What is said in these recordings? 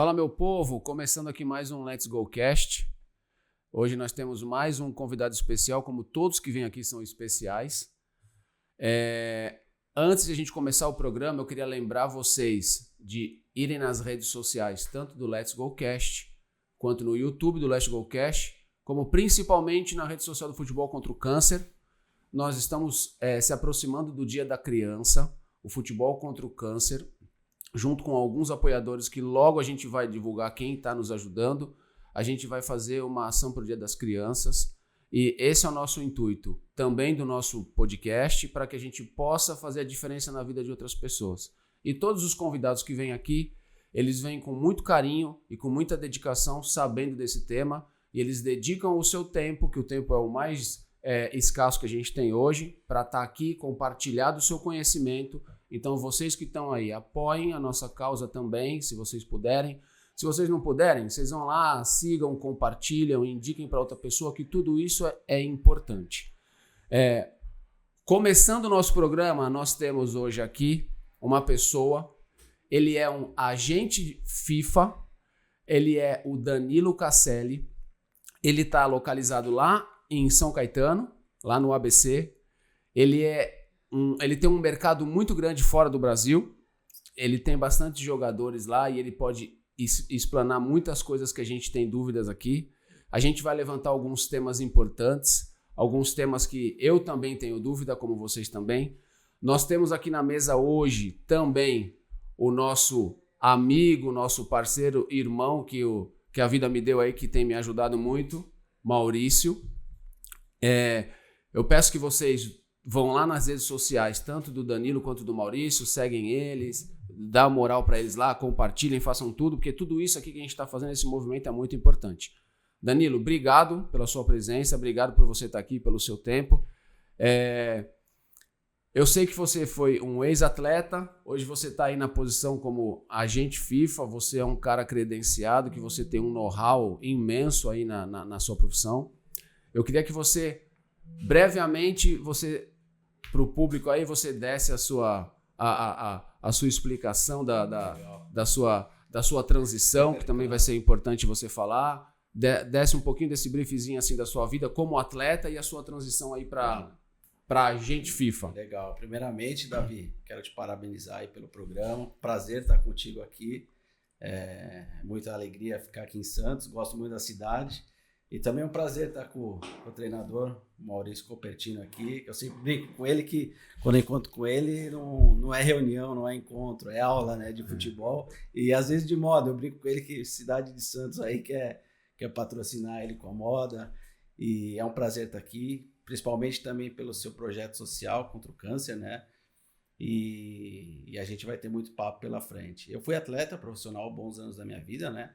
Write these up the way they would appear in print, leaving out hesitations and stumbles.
Fala, meu povo, começando aqui mais um Let's Go Cast. Hoje nós temos mais um convidado especial, como todos que vêm aqui são especiais. Antes de a gente começar o programa, eu queria lembrar vocês de irem nas redes sociais, tanto do Let's Go Cast, quanto no YouTube do Let's Go Cast, como principalmente na rede social do Futebol contra o Câncer. Nós estamos se aproximando do Dia da Criança, o Futebol contra o Câncer, junto com alguns apoiadores que logo a gente vai divulgar quem está nos ajudando. A gente vai fazer uma ação para o Dia das Crianças e esse é o nosso intuito também do nosso podcast, para que a gente possa fazer a diferença na vida de outras pessoas. E todos os convidados que vêm aqui, eles vêm com muito carinho e com muita dedicação, sabendo desse tema, e eles dedicam o seu tempo, que o tempo é o mais escasso que a gente tem hoje, para estar aqui, compartilhar do seu conhecimento. Então vocês que estão aí, apoiem a nossa causa também, se vocês puderem. Se vocês não puderem, vocês vão lá, sigam, compartilham, indiquem para outra pessoa, que tudo isso é importante. Começando o nosso programa, nós temos hoje aqui uma pessoa, ele é um agente FIFA, ele é o Danilo Casselli, ele está localizado lá em São Caetano, lá no ABC, ele tem um mercado muito grande fora do Brasil, ele tem bastante jogadores lá e ele pode explanar muitas coisas que a gente tem dúvidas aqui. A gente vai levantar alguns temas importantes, alguns temas que eu também tenho dúvida, como vocês também. Nós temos aqui na mesa hoje também o nosso amigo, nosso parceiro, irmão, que a vida me deu aí, que tem me ajudado muito, Maurício. Eu peço que vocês vão lá nas redes sociais, tanto do Danilo quanto do Maurício, seguem eles, dá moral para eles lá, compartilhem, façam tudo, porque tudo isso aqui que a gente está fazendo, esse movimento é muito importante. Danilo, obrigado pela sua presença, obrigado por você estar aqui, pelo seu tempo. Eu sei que você foi um ex-atleta, hoje você está aí na posição como agente FIFA, você é um cara credenciado, que você tem um know-how imenso aí na sua profissão. Eu queria que você, brevemente, para o público aí, você desse a sua explicação da sua transição, que também vai ser importante você falar. Desse um pouquinho desse briefzinho assim da sua vida como atleta e a sua transição aí para agente FIFA. Legal. Primeiramente, Davi, quero te parabenizar aí pelo programa. Prazer estar contigo aqui. Muita alegria ficar aqui em Santos. Gosto muito da cidade. E também é um prazer estar com o treinador Maurício Copertino aqui, que eu sempre brinco com ele que quando eu encontro com ele não é reunião, não é encontro, é aula, né, de futebol e às vezes de moda. Eu brinco com ele que cidade de Santos aí quer patrocinar ele com a moda e é um prazer estar aqui, principalmente também pelo seu projeto social contra o câncer, né? E a gente vai ter muito papo pela frente. Eu fui atleta profissional bons anos da minha vida, né?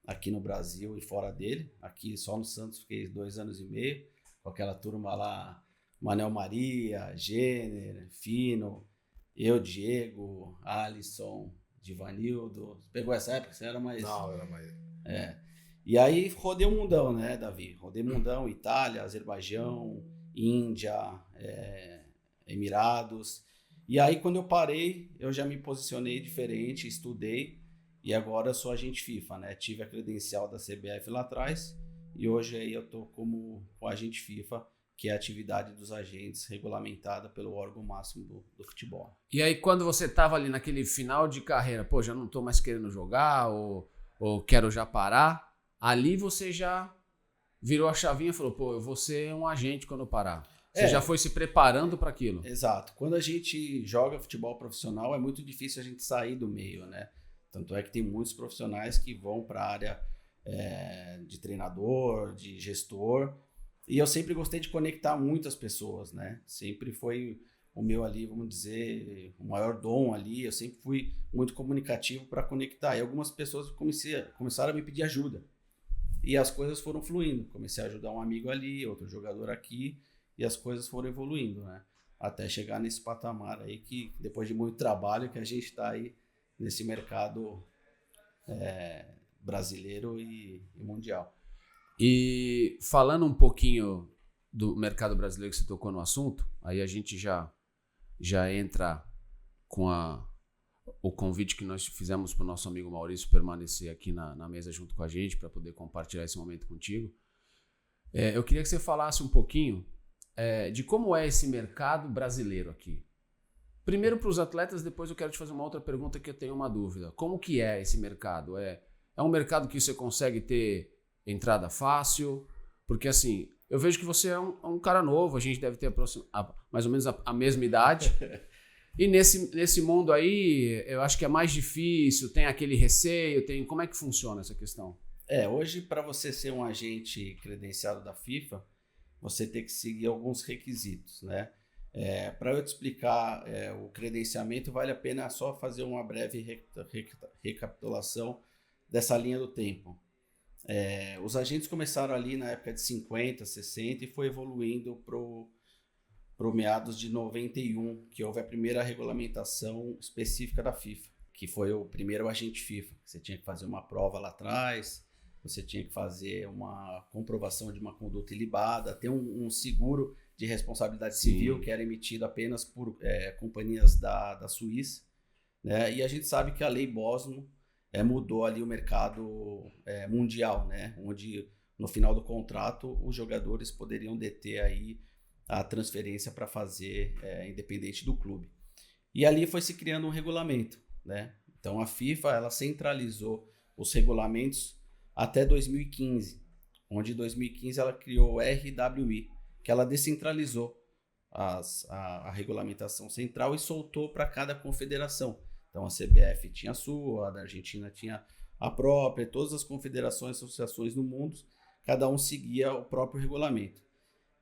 Aqui no Brasil e fora dele. Aqui só no Santos fiquei 2 anos e meio, com aquela turma lá, Manel Maria, Jenner, Fino, eu, Diego, Alisson, Divanildo. Pegou essa época? Você era mais... Não, era mais... E aí rodei o mundão, né, Davi? Rodei o mundão, Itália, Azerbaijão, Índia, Emirados. E aí quando eu parei, eu já me posicionei diferente, estudei. E agora eu sou agente FIFA, né? Tive a credencial da CBF lá atrás e hoje aí eu tô como agente FIFA, que é a atividade dos agentes regulamentada pelo órgão máximo do futebol. E aí quando você tava ali naquele final de carreira, já não tô mais querendo jogar ou quero já parar, ali você já virou a chavinha e falou, eu vou ser um agente quando eu parar. Você já foi se preparando para aquilo. Exato. Quando a gente joga futebol profissional é muito difícil a gente sair do meio, né? Tanto é que tem muitos profissionais que vão para a área de treinador, de gestor. E eu sempre gostei de conectar muitas pessoas, né? Sempre foi o meu ali, vamos dizer, o maior dom ali. Eu sempre fui muito comunicativo para conectar. E algumas pessoas começaram a me pedir ajuda. E as coisas foram fluindo. Comecei a ajudar um amigo ali, outro jogador aqui. E as coisas foram evoluindo, né? Até chegar nesse patamar aí que, depois de muito trabalho, que a gente está aí nesse mercado brasileiro e mundial. E falando um pouquinho do mercado brasileiro que você tocou no assunto, aí a gente já entra com o convite que nós fizemos para o nosso amigo Maurício permanecer aqui na mesa junto com a gente para poder compartilhar esse momento contigo. Eu queria que você falasse um pouquinho de como é esse mercado brasileiro aqui. Primeiro para os atletas, depois eu quero te fazer uma outra pergunta que eu tenho uma dúvida. Como que é esse mercado? É um mercado que você consegue ter entrada fácil? Porque assim, eu vejo que você é um cara novo, a gente deve ter mais ou menos a mesma idade. E nesse mundo aí, eu acho que é mais difícil, tem aquele receio, como é que funciona essa questão? Hoje, para você ser um agente credenciado da FIFA, você tem que seguir alguns requisitos, né? Para eu te explicar o credenciamento, vale a pena só fazer uma breve recapitulação dessa linha do tempo. Os agentes começaram ali na época de 50, 60 e foi evoluindo para meados de 91, que houve a primeira regulamentação específica da FIFA, que foi o primeiro agente FIFA. Você tinha que fazer uma prova lá atrás, você tinha que fazer uma comprovação de uma conduta ilibada, ter um seguro de responsabilidade civil, que era emitido apenas por companhias da Suíça, né? E a gente sabe que a lei Bosman mudou ali o mercado mundial, né? Onde no final do contrato os jogadores poderiam deter aí a transferência para fazer independente do clube. E ali foi se criando um regulamento, né? Então a FIFA ela centralizou os regulamentos até 2015, onde em 2015 ela criou o RWI, que ela descentralizou a regulamentação central e soltou para cada confederação. Então a CBF tinha a sua, a da Argentina tinha a própria, todas as confederações e associações do mundo, cada um seguia o próprio regulamento.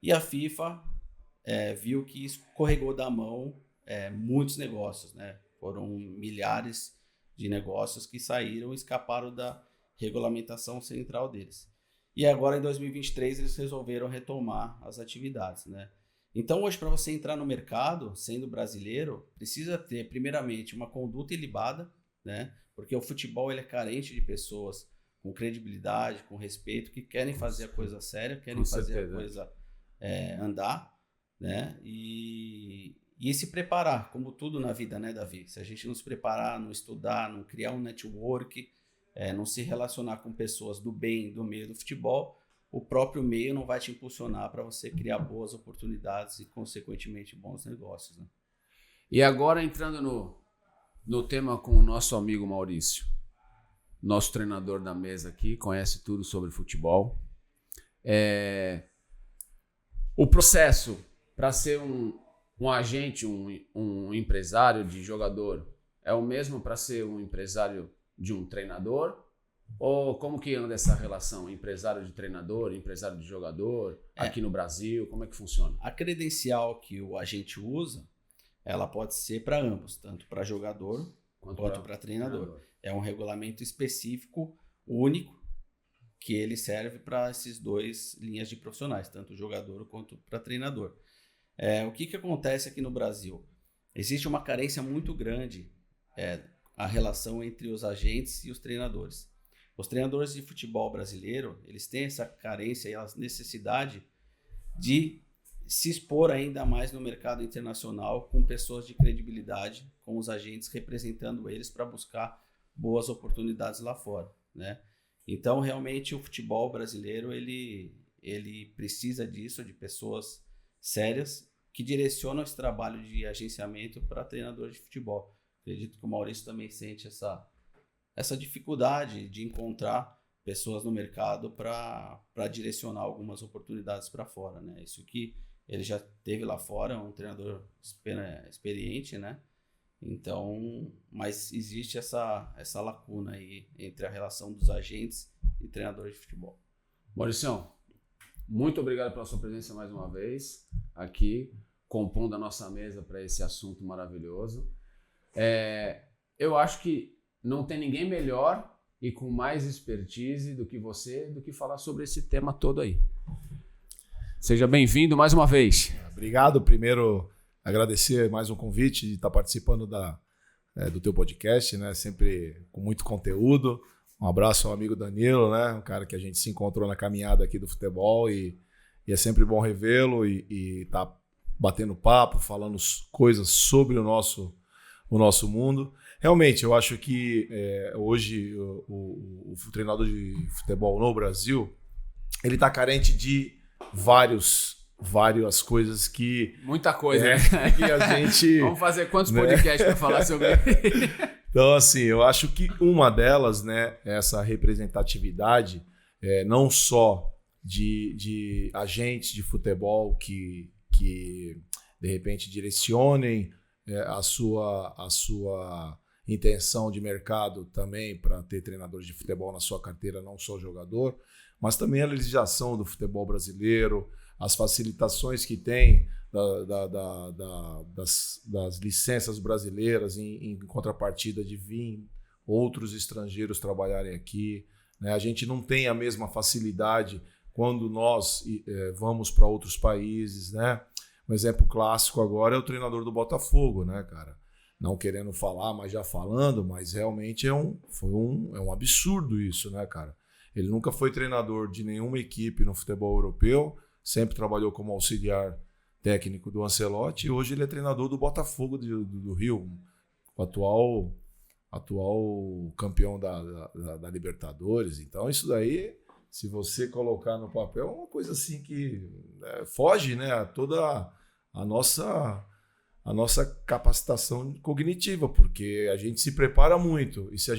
E a FIFA viu que escorregou da mão muitos negócios, né? Foram milhares de negócios que saíram e escaparam da regulamentação central deles. E agora em 2023 eles resolveram retomar as atividades, né? Então hoje para você entrar no mercado, sendo brasileiro, precisa ter primeiramente uma conduta ilibada, né? Porque o futebol ele é carente de pessoas com credibilidade, com respeito, que querem fazer a coisa séria, querem fazer a coisa andar, né? E se preparar, como tudo na vida, né, Davi? Se a gente não se preparar, não estudar, não criar um network, não se relacionar com pessoas do bem, do meio do futebol, o próprio meio não vai te impulsionar para você criar boas oportunidades e, consequentemente, bons negócios, né? E agora, entrando no tema com o nosso amigo Maurício, nosso treinador da mesa aqui, conhece tudo sobre futebol. O processo para ser um agente, um empresário de jogador, é o mesmo para ser um empresário de um treinador? Ou como que anda essa relação? Empresário de treinador, empresário de jogador, aqui no Brasil, como é que funciona? A credencial que o agente usa, ela pode ser para ambos, tanto para jogador quanto para treinador. É um regulamento específico, único, que ele serve para esses dois linhas de profissionais, tanto jogador quanto para treinador. O que acontece aqui no Brasil? Existe uma carência muito grande a relação entre os agentes e os treinadores. Os treinadores de futebol brasileiro, eles têm essa carência e a necessidade de se expor ainda mais no mercado internacional com pessoas de credibilidade, com os agentes representando eles para buscar boas oportunidades lá fora, né? Então, realmente, o futebol brasileiro, ele precisa disso, de pessoas sérias que direcionam esse trabalho de agenciamento para treinadores de futebol. Acredito que o Maurício também sente essa dificuldade de encontrar pessoas no mercado para direcionar algumas oportunidades para fora, né? Isso que ele já teve lá fora, um treinador experiente, né? Então, mas existe essa lacuna aí entre a relação dos agentes e treinadores de futebol. Mauricião, muito obrigado pela sua presença mais uma vez aqui, compondo a nossa mesa para esse assunto maravilhoso. Eu acho que não tem ninguém melhor e com mais expertise do que você, do que falar sobre esse tema todo aí. Seja bem-vindo mais uma vez. Obrigado. Primeiro, agradecer mais um convite de estar participando do teu podcast, né? Sempre com muito conteúdo. Um abraço ao amigo Danilo, né? Um cara que a gente se encontrou na caminhada aqui do futebol e é sempre bom revê-lo e tá batendo papo, falando coisas sobre o nosso mundo. Realmente, eu acho que hoje o treinador de futebol no Brasil, ele está carente de várias coisas que... Muita coisa, né? Que a gente... Vamos fazer quantos podcasts para falar sobre Então, assim, eu acho que uma delas, né, é essa representatividade, não só de agentes de futebol que de repente direcionem a sua intenção de mercado também para ter treinadores de futebol na sua carteira, não só jogador, mas também a legislação do futebol brasileiro, as facilitações que tem das licenças brasileiras em contrapartida de vir outros estrangeiros trabalharem aqui, né? A gente não tem a mesma facilidade quando nós vamos para outros países, né? Um exemplo clássico agora é o treinador do Botafogo, né, cara? Não querendo falar, mas já falando, mas realmente é um absurdo isso, né, cara? Ele nunca foi treinador de nenhuma equipe no futebol europeu, sempre trabalhou como auxiliar técnico do Ancelotti, e hoje ele é treinador do Botafogo do Rio, o atual campeão da Libertadores. Então isso daí, se você colocar no papel, é uma coisa assim que foge, né, a toda a nossa capacitação cognitiva, porque a gente se prepara muito, e se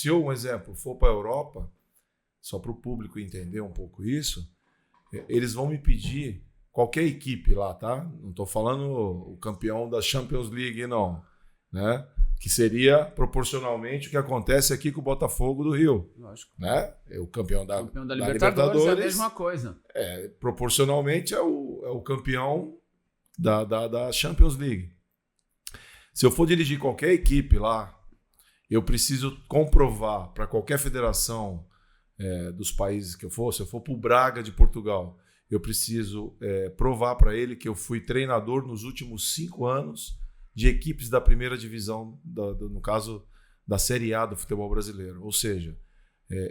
eu, um exemplo, for para a Europa, só para o público entender um pouco isso, eles vão me pedir, qualquer equipe lá, tá? Não estou falando o campeão da Champions League, não, né? Que seria proporcionalmente o que acontece aqui com o Botafogo do Rio. Lógico. Né? O campeão da Libertadores é a mesma coisa. Proporcionalmente é o campeão da Champions League. Se eu for dirigir qualquer equipe lá, eu preciso comprovar para qualquer federação dos países que eu for, se eu for para o Braga de Portugal, eu preciso provar para ele que eu fui treinador nos últimos 5 anos de equipes da primeira divisão, no caso da Série A do futebol brasileiro. Ou seja,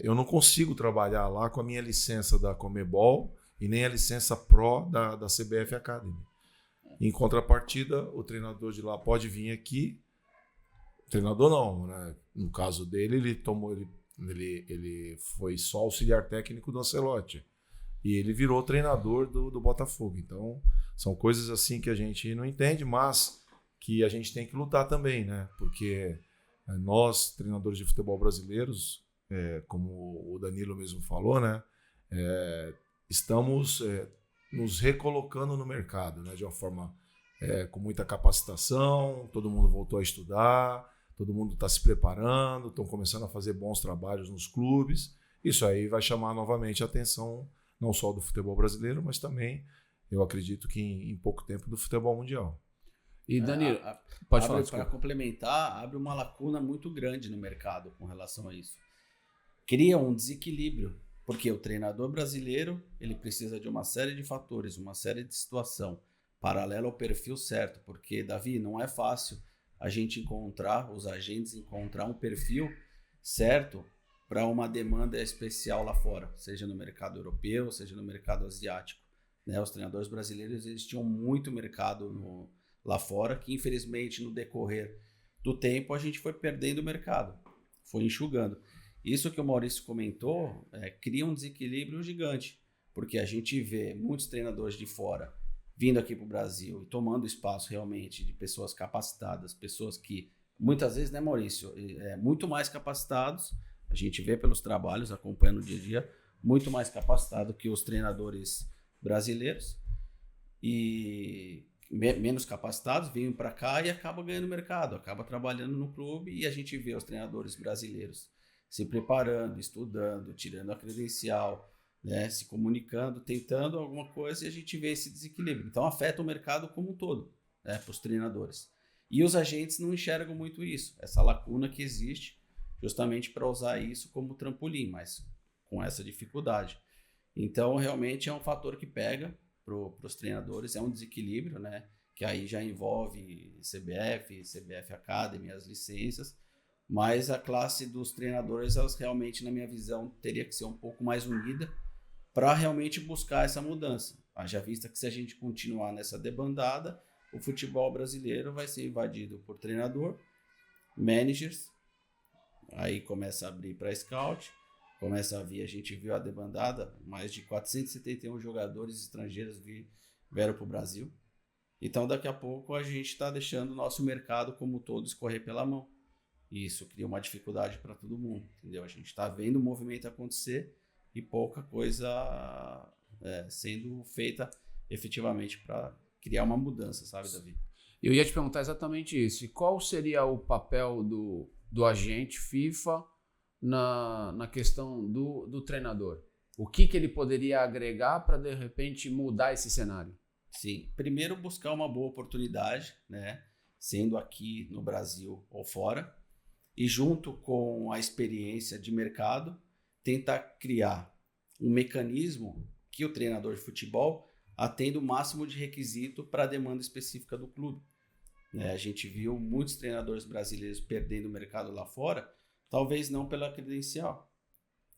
eu não consigo trabalhar lá com a minha licença da Conmebol e nem a licença Pro da CBF Academy. Em contrapartida, o treinador de lá pode vir aqui. Treinador não, né? No caso dele, ele foi só auxiliar técnico do Ancelotti. E ele virou treinador do Botafogo. Então, são coisas assim que a gente não entende, mas que a gente tem que lutar também, né? Porque nós, treinadores de futebol brasileiros, como o Danilo mesmo falou, né? Estamos nos recolocando no mercado, né? De uma forma com muita capacitação, todo mundo voltou a estudar, todo mundo está se preparando, estão começando a fazer bons trabalhos nos clubes. Isso aí vai chamar novamente a atenção, não só do futebol brasileiro, mas também, eu acredito que em pouco tempo, do futebol mundial. E Danilo, pode falar. Para complementar, abre uma lacuna muito grande no mercado com relação a isso. Cria um desequilíbrio, porque o treinador brasileiro ele precisa de uma série de fatores, uma série de situação paralela ao perfil certo, porque, Davi, não é fácil a gente os agentes encontrar um perfil certo para uma demanda especial lá fora, seja no mercado europeu, seja no mercado asiático. Né? Os treinadores brasileiros eles tinham muito mercado lá fora, que infelizmente no decorrer do tempo a gente foi perdendo o mercado, foi enxugando. Isso que o Maurício comentou cria um desequilíbrio gigante, porque a gente vê muitos treinadores de fora vindo aqui para o Brasil e tomando espaço realmente de pessoas capacitadas, pessoas que muitas vezes, né, Maurício, muito mais capacitados, a gente vê pelos trabalhos, acompanhando o dia a dia, muito mais capacitado que os treinadores brasileiros e menos capacitados, vêm para cá e acabam ganhando mercado, acabam trabalhando no clube e a gente vê os treinadores brasileiros se preparando, estudando, tirando a credencial, né, se comunicando, tentando alguma coisa e a gente vê esse desequilíbrio. Então afeta o mercado como um todo, né, para os treinadores. E os agentes não enxergam muito isso, essa lacuna que existe justamente para usar isso como trampolim, mas com essa dificuldade. Então realmente é um fator que pega para os treinadores, é um desequilíbrio, né, que aí já envolve CBF Academy, as licenças, mas a classe dos treinadores, elas realmente, na minha visão, teria que ser um pouco mais unida para realmente buscar essa mudança. Haja vista que se a gente continuar nessa debandada, o futebol brasileiro vai ser invadido por treinador, managers, aí começa a abrir para scout, começa a vir, a gente viu a debandada, mais de 471 jogadores estrangeiros vieram para o Brasil. Então, daqui a pouco, a gente está deixando o nosso mercado como todo escorrer pela mão. E isso cria uma dificuldade para todo mundo, entendeu? A gente está vendo o movimento acontecer e pouca coisa sendo feita efetivamente para criar uma mudança, sabe, Davi? Eu ia te perguntar exatamente isso. E qual seria o papel do agente FIFA na questão do treinador? O que ele poderia agregar para, de repente, mudar esse cenário? Sim, primeiro buscar uma boa oportunidade, né? Sendo aqui no Brasil ou fora, e junto com a experiência de mercado, tentar criar um mecanismo que o treinador de futebol atenda o máximo de requisito para a demanda específica do clube. A gente viu muitos treinadores brasileiros perdendo o mercado lá fora, talvez não pela credencial,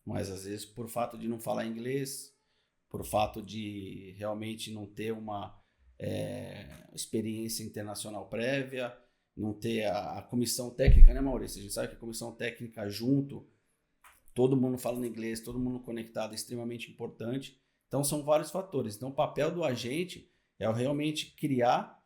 mas às vezes por fato de não falar inglês, por fato de realmente não ter uma experiência internacional prévia, não ter a comissão técnica, né, Maurício? A gente sabe que a comissão técnica junto, todo mundo falando inglês, todo mundo conectado, é extremamente importante. Então, são vários fatores. Então, o papel do agente é realmente criar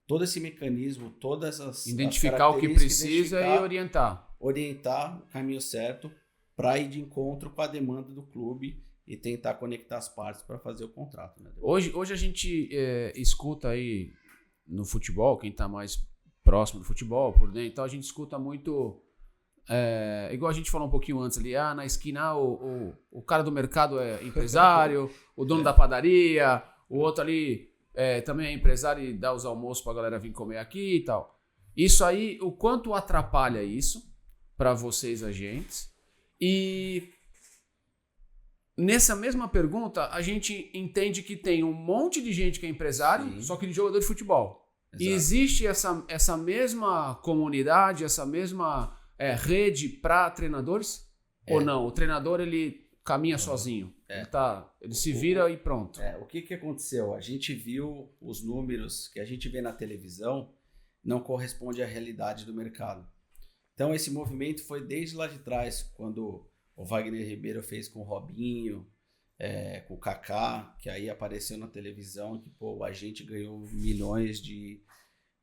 todo esse mecanismo, todas as identificar o que precisa e orientar. Orientar o caminho certo para ir de encontro com a demanda do clube e tentar conectar as partes para fazer o contrato. Né? Hoje a gente escuta aí no futebol, quem está mais próximo do futebol, por dentro, então a gente escuta muito, igual a gente falou um pouquinho antes ali, na esquina o cara do mercado é empresário, o dono da padaria, o outro ali também é empresário e dá os almoços para a galera vir comer aqui e tal. Isso aí, o quanto atrapalha isso para vocês agentes? E nessa mesma pergunta, a gente entende que tem um monte de gente que é empresário, sim, só que de jogador de futebol. Exato. E existe essa mesma comunidade, essa mesma rede para treinadores? Ou não? O treinador, ele caminha sozinho. Ele se vira e pronto. O que aconteceu? A gente viu os números que a gente vê na televisão não corresponde à realidade do mercado. Então, esse movimento foi desde lá de trás, quando o Wagner Ribeiro fez com o Robinho, com o Kaká, que aí apareceu na televisão que o agente ganhou milhões de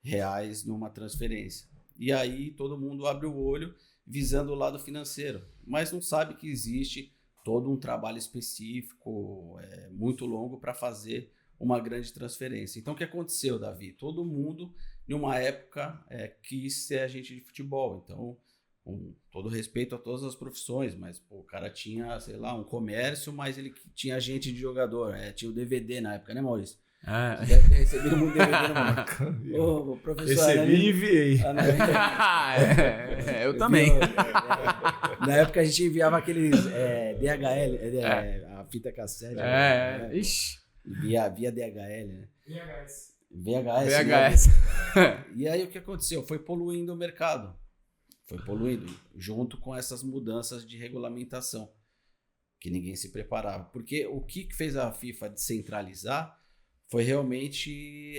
reais numa transferência. E aí todo mundo abre o olho visando o lado financeiro, mas não sabe que existe todo um trabalho específico, muito longo para fazer uma grande transferência. Então o que aconteceu, Davi? Todo mundo, em uma época, quis ser agente de futebol. Então, com todo respeito a todas as profissões, mas o cara tinha, sei lá, um comércio, mas ele tinha agente de jogador, tinha o DVD na época, né, Maurício? Você deve ter recebido muito DVD no momento. Ô, professor, recebi e enviei. Eu também. Na época a gente enviava aqueles DHL, a fita cassete. Ixi. Via DHL, né? VHS. Né? E aí o que aconteceu? Foi poluindo o mercado. Foi poluindo, junto com essas mudanças de regulamentação, que ninguém se preparava. Porque o que fez a FIFA descentralizar foi realmente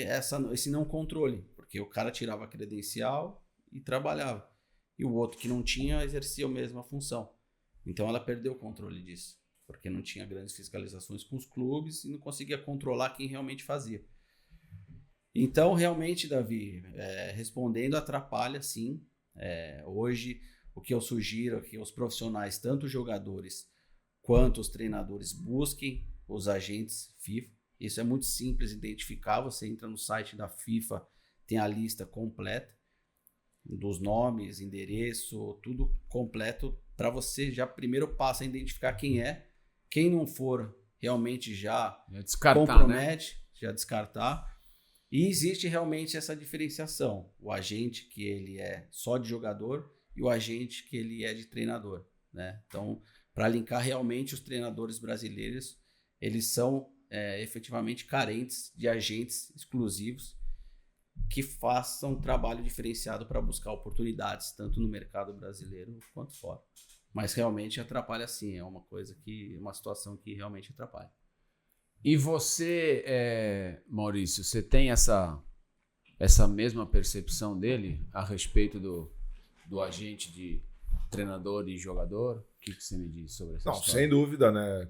esse não controle. Porque o cara tirava a credencial e trabalhava. E o outro que não tinha exercia a mesma função. Então ela perdeu o controle disso. Porque não tinha grandes fiscalizações com os clubes e não conseguia controlar quem realmente fazia. Então, realmente, Davi, respondendo, atrapalha sim. Hoje, o que eu sugiro é que os profissionais, tanto os jogadores quanto os treinadores, busquem os agentes FIFA. Isso é muito simples identificar. Você entra no site da FIFA, tem a lista completa dos nomes, endereço, tudo completo para você já primeiro passo a identificar quem é. Quem não for, realmente já compromete, né? Já descartar. E existe realmente essa diferenciação. O agente que ele é só de jogador e o agente que ele é de treinador, né? Então, para linkar realmente os treinadores brasileiros, eles são efetivamente carentes de agentes exclusivos que façam um trabalho diferenciado para buscar oportunidades, tanto no mercado brasileiro quanto fora. Mas realmente atrapalha sim, é uma situação que realmente atrapalha. E você, Maurício, você tem essa mesma percepção dele a respeito do agente de treinador e jogador? O que você me diz sobre essa Não, história? sem dúvida, né?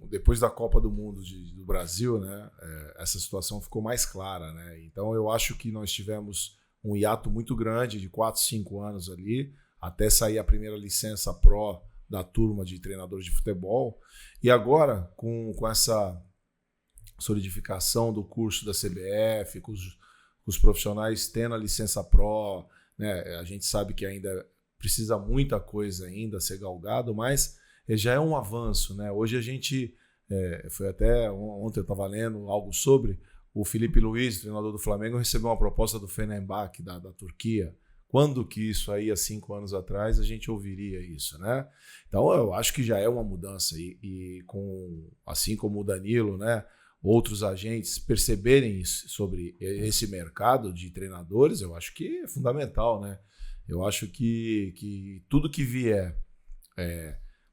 Depois da Copa do Mundo do Brasil, né? Essa situação ficou mais clara, né? Então eu acho que nós tivemos um hiato muito grande de 4, 5 anos ali, até sair a primeira licença Pro da turma de treinadores de futebol. E agora, com essa solidificação do curso da CBF, com os profissionais tendo a licença Pro, né? A gente sabe que ainda precisa muita coisa ainda a ser galgado, mas já é um avanço, né? Hoje a gente, foi até ontem eu estava lendo algo sobre o Felipe Luiz, treinador do Flamengo, recebeu uma proposta do Fenerbahçe, da Turquia. Quando que isso aí, há 5 anos atrás, a gente ouviria isso, né? Então eu acho que já é uma mudança e assim como o Danilo, né? Outros agentes perceberem isso, sobre esse mercado de treinadores, eu acho que é fundamental, né? Eu acho que tudo que vier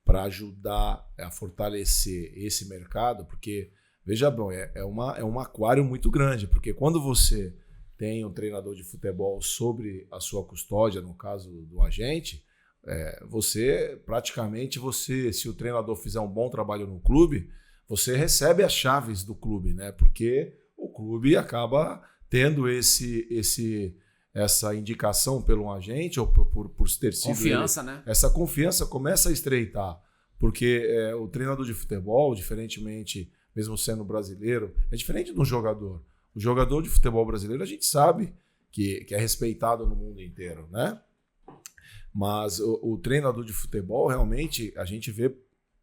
para ajudar a fortalecer esse mercado, porque, veja bem, é um aquário muito grande, porque quando você tem um treinador de futebol sobre a sua custódia, no caso do agente, se o treinador fizer um bom trabalho no clube, você recebe as chaves do clube, né? Porque o clube acaba tendo essa indicação pelo agente ou por ter sido confiança, né? Essa confiança começa a estreitar, porque o treinador de futebol, diferentemente, mesmo sendo brasileiro, é diferente de um jogador. O jogador de futebol brasileiro a gente sabe que é respeitado no mundo inteiro, né? Mas o treinador de futebol, realmente, a gente vê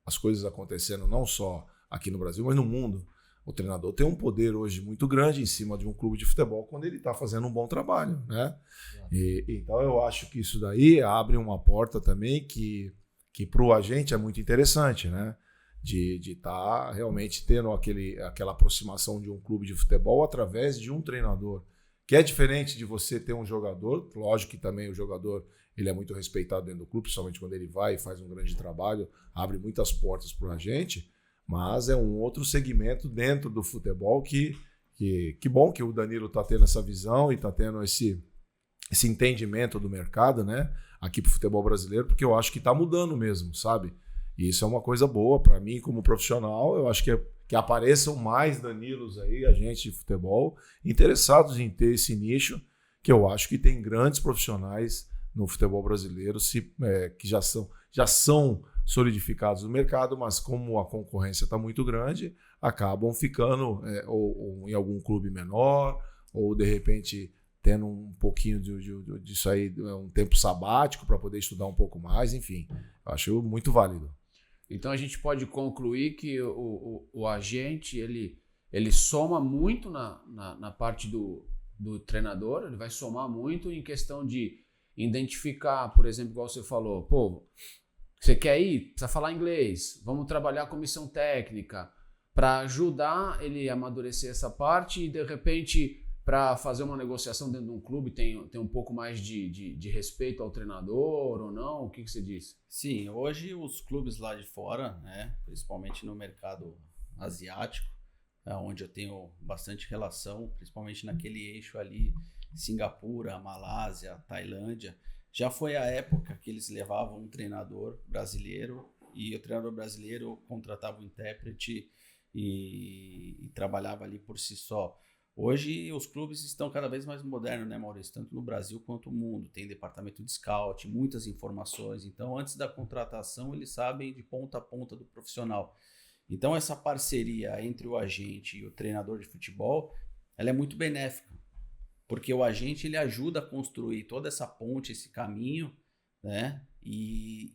as coisas acontecendo não só aqui no Brasil, mas no mundo. O treinador tem um poder hoje muito grande em cima de um clube de futebol quando ele está fazendo um bom trabalho, né? Então eu acho que isso daí abre uma porta também que para o agente é muito interessante, né? De estar realmente tendo aquela aproximação de um clube de futebol através de um treinador, que é diferente de você ter um jogador. Lógico que também o jogador ele é muito respeitado dentro do clube, principalmente quando ele vai e faz um grande trabalho, abre muitas portas para o agente, mas é um outro segmento dentro do futebol que bom que o Danilo está tendo essa visão e está tendo esse entendimento do mercado, né, aqui para o futebol brasileiro, porque eu acho que está mudando mesmo, sabe? E isso é uma coisa boa para mim como profissional. Eu acho que apareçam mais Danilos aí, agentes de futebol, interessados em ter esse nicho, que eu acho que tem grandes profissionais no futebol brasileiro que já são solidificados no mercado, mas como a concorrência está muito grande, acabam ficando ou em algum clube menor, ou de repente tendo um pouquinho disso aí, um tempo sabático para poder estudar um pouco mais, enfim. Eu acho muito válido. Então a gente pode concluir que o agente ele soma muito na parte do treinador, ele vai somar muito em questão de identificar, por exemplo, igual você falou, pô, você quer ir? Precisa falar inglês, vamos trabalhar a comissão técnica para ajudar ele a amadurecer essa parte e de repente para fazer uma negociação dentro de um clube tem um pouco mais de respeito ao treinador ou não? O que você diz? Sim, hoje os clubes lá de fora, né, principalmente no mercado asiático, onde eu tenho bastante relação, principalmente naquele eixo ali, Singapura, Malásia, Tailândia, já foi a época que eles levavam um treinador brasileiro e o treinador brasileiro contratava um intérprete e trabalhava ali por si só. Hoje os clubes estão cada vez mais modernos, né, Maurício? Tanto no Brasil quanto no mundo. Tem departamento de scout, muitas informações. Então, antes da contratação, eles sabem de ponta a ponta do profissional. Então, essa parceria entre o agente e o treinador de futebol, ela é muito benéfica. Porque o agente ele ajuda a construir toda essa ponte, esse caminho, né? E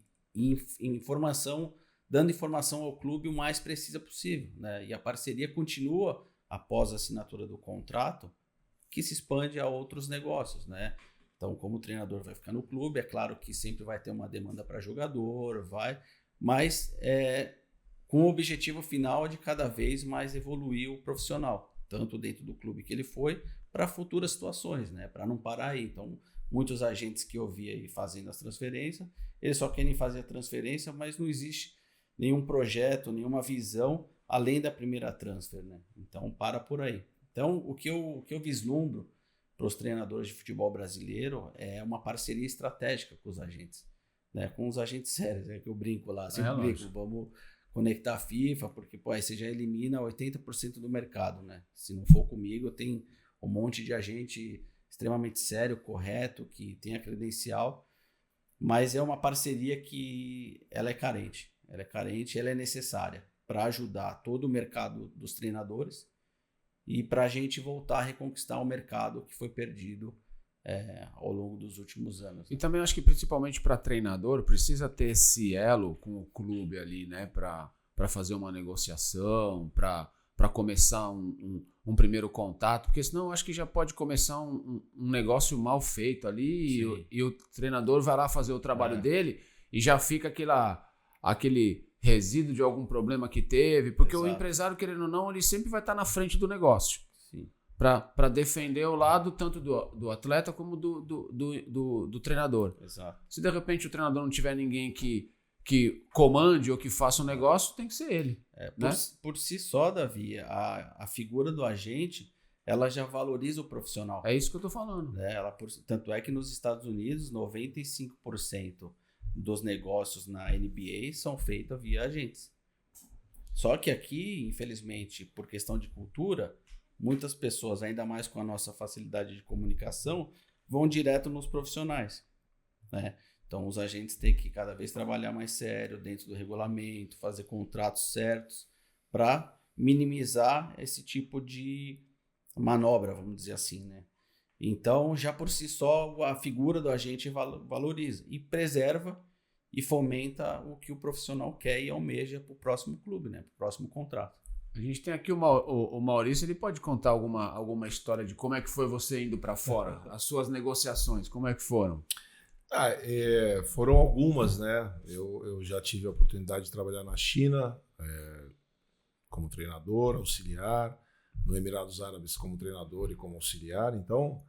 dando informação ao clube o mais precisa possível, né? E a parceria continua após a assinatura do contrato, que se expande a outros negócios, né? Então, como o treinador vai ficar no clube, é claro que sempre vai ter uma demanda para jogador, mas com o objetivo final de cada vez mais evoluir o profissional, tanto dentro do clube que ele foi, para futuras situações, né? Para não parar aí. Então, muitos agentes que eu vi aí fazendo as transferências, eles só querem fazer a transferência, mas não existe nenhum projeto, nenhuma visão além da primeira transfer, né? Então, para por aí. Então, o que eu vislumbro para os treinadores de futebol brasileiro é uma parceria estratégica com os agentes, né? Com os agentes sérios, que eu brinco lá, sempre brinco, vamos conectar a FIFA, porque pô, aí você já elimina 80% do mercado, né? Se não for comigo, tem um monte de agente extremamente sério, correto, que tem a credencial, mas é uma parceria que ela é carente, ela é necessária para ajudar todo o mercado dos treinadores e para a gente voltar a reconquistar o mercado que foi perdido ao longo dos últimos anos. E também acho que principalmente para treinador precisa ter esse elo com o clube ali, né? Para fazer uma negociação, para começar um primeiro contato, porque senão eu acho que já pode começar um negócio mal feito ali e o treinador vai lá fazer o trabalho dele e já fica aquele resíduo de algum problema que teve, porque o empresário, querendo ou não, ele sempre vai estar na frente do negócio para defender o lado tanto do atleta como do treinador. Exato. Se de repente o treinador não tiver ninguém que comande ou que faça um negócio, tem que ser ele. Por si só, Davi, a figura do agente, ela já valoriza o profissional. É isso que eu tô falando. Tanto é que nos Estados Unidos, 95% dos negócios na NBA são feitos via agentes. Só que aqui, infelizmente, por questão de cultura, muitas pessoas, ainda mais com a nossa facilidade de comunicação, vão direto nos profissionais, né? Então, os agentes têm que cada vez trabalhar mais sério dentro do regulamento, fazer contratos certos para minimizar esse tipo de manobra, vamos dizer assim, né? Então, já por si só, a figura do agente valoriza e preserva e fomenta o que o profissional quer e almeja para o próximo clube, né? Para o próximo contrato. A gente tem aqui o Maurício, ele pode contar alguma história de como é que foi você indo para fora, as suas negociações, como é que foram? Foram algumas, né? Eu já tive a oportunidade de trabalhar na China como treinador, auxiliar, no Emirados Árabes como treinador e como auxiliar, então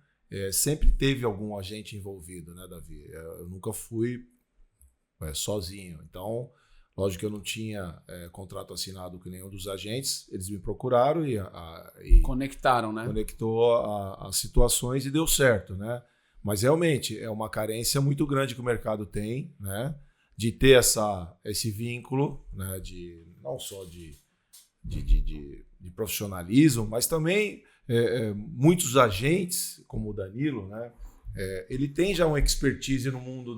sempre teve algum agente envolvido, né, Davi? Eu nunca fui sozinho, então lógico que eu não tinha contrato assinado com nenhum dos agentes, eles me procuraram e conectaram, né? Conectou as situações e deu certo, né? Mas realmente é uma carência muito grande que o mercado tem, né? De ter esse vínculo, né? Não só de profissionalismo, mas também muitos agentes, como o Danilo, né? Ele tem já uma expertise no mundo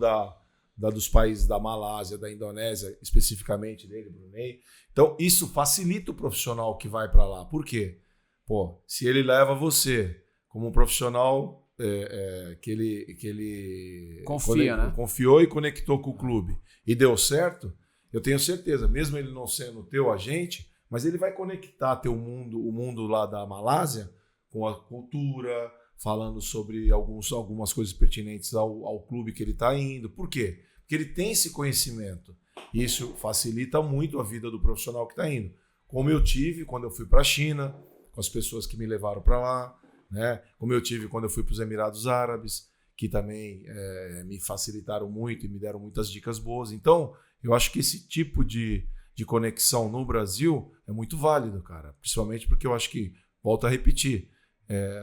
dos países da Malásia, da Indonésia, especificamente dele, Brunei. Então, isso facilita o profissional que vai para lá. Por quê? Se ele leva você como um profissional que ele confia, né? Confiou e conectou com o clube e deu certo, eu tenho certeza, mesmo ele não sendo teu agente, mas ele vai conectar o mundo lá da Malásia com a cultura, falando sobre algumas coisas pertinentes ao clube que ele está indo. Por quê? Porque ele tem esse conhecimento. Isso facilita muito a vida do profissional que está indo. Como eu tive quando eu fui para a China, com as pessoas que me levaram para lá, né? Como eu tive quando eu fui para os Emirados Árabes, que também me facilitaram muito e me deram muitas dicas boas. Então, eu acho que esse tipo de conexão no Brasil é muito válido, cara. Principalmente porque eu acho que, volto a repetir,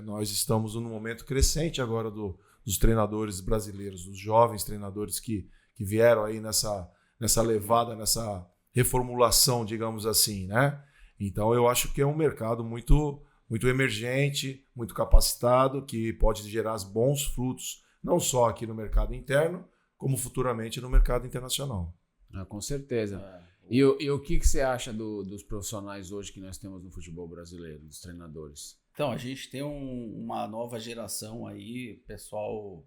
nós estamos num momento crescente agora dos treinadores brasileiros, dos jovens treinadores que vieram aí nessa levada, nessa reformulação, digamos assim, né? Então, eu acho que é um mercado muito emergente, muito capacitado, que pode gerar bons frutos, não só aqui no mercado interno, como futuramente no mercado internacional. Com certeza. E o que você acha dos profissionais hoje que nós temos no futebol brasileiro, dos treinadores? Então, a gente tem uma nova geração aí, pessoal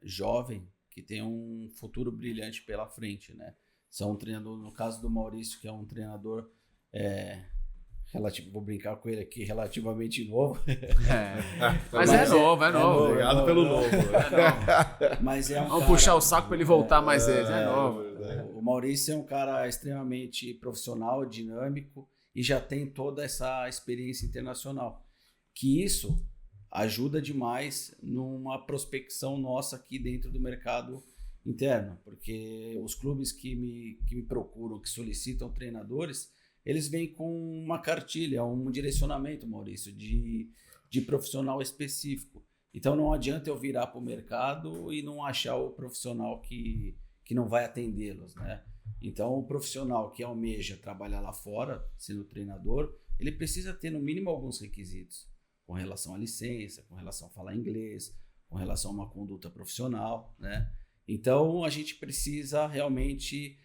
jovem, que tem um futuro brilhante pela frente, né? São um treinador, no caso do Maurício, que é um treinador vou brincar com ele aqui, relativamente novo. Mas é novo. Obrigado pelo novo. Mas vamos puxar o saco para ele voltar mais vezes. É novo. O Maurício é um cara extremamente profissional, dinâmico e já tem toda essa experiência internacional. Que isso ajuda demais numa prospecção nossa aqui dentro do mercado interno. Porque os clubes que me procuram, que solicitam treinadores, eles vêm com uma cartilha, um direcionamento, Maurício, de profissional específico. Então não adianta eu virar para o mercado e não achar o profissional que não vai atendê-los, né? Então o profissional que almeja trabalhar lá fora, sendo treinador, ele precisa ter no mínimo alguns requisitos com relação à licença, com relação a falar inglês, com relação a uma conduta profissional, né? Então a gente precisa realmente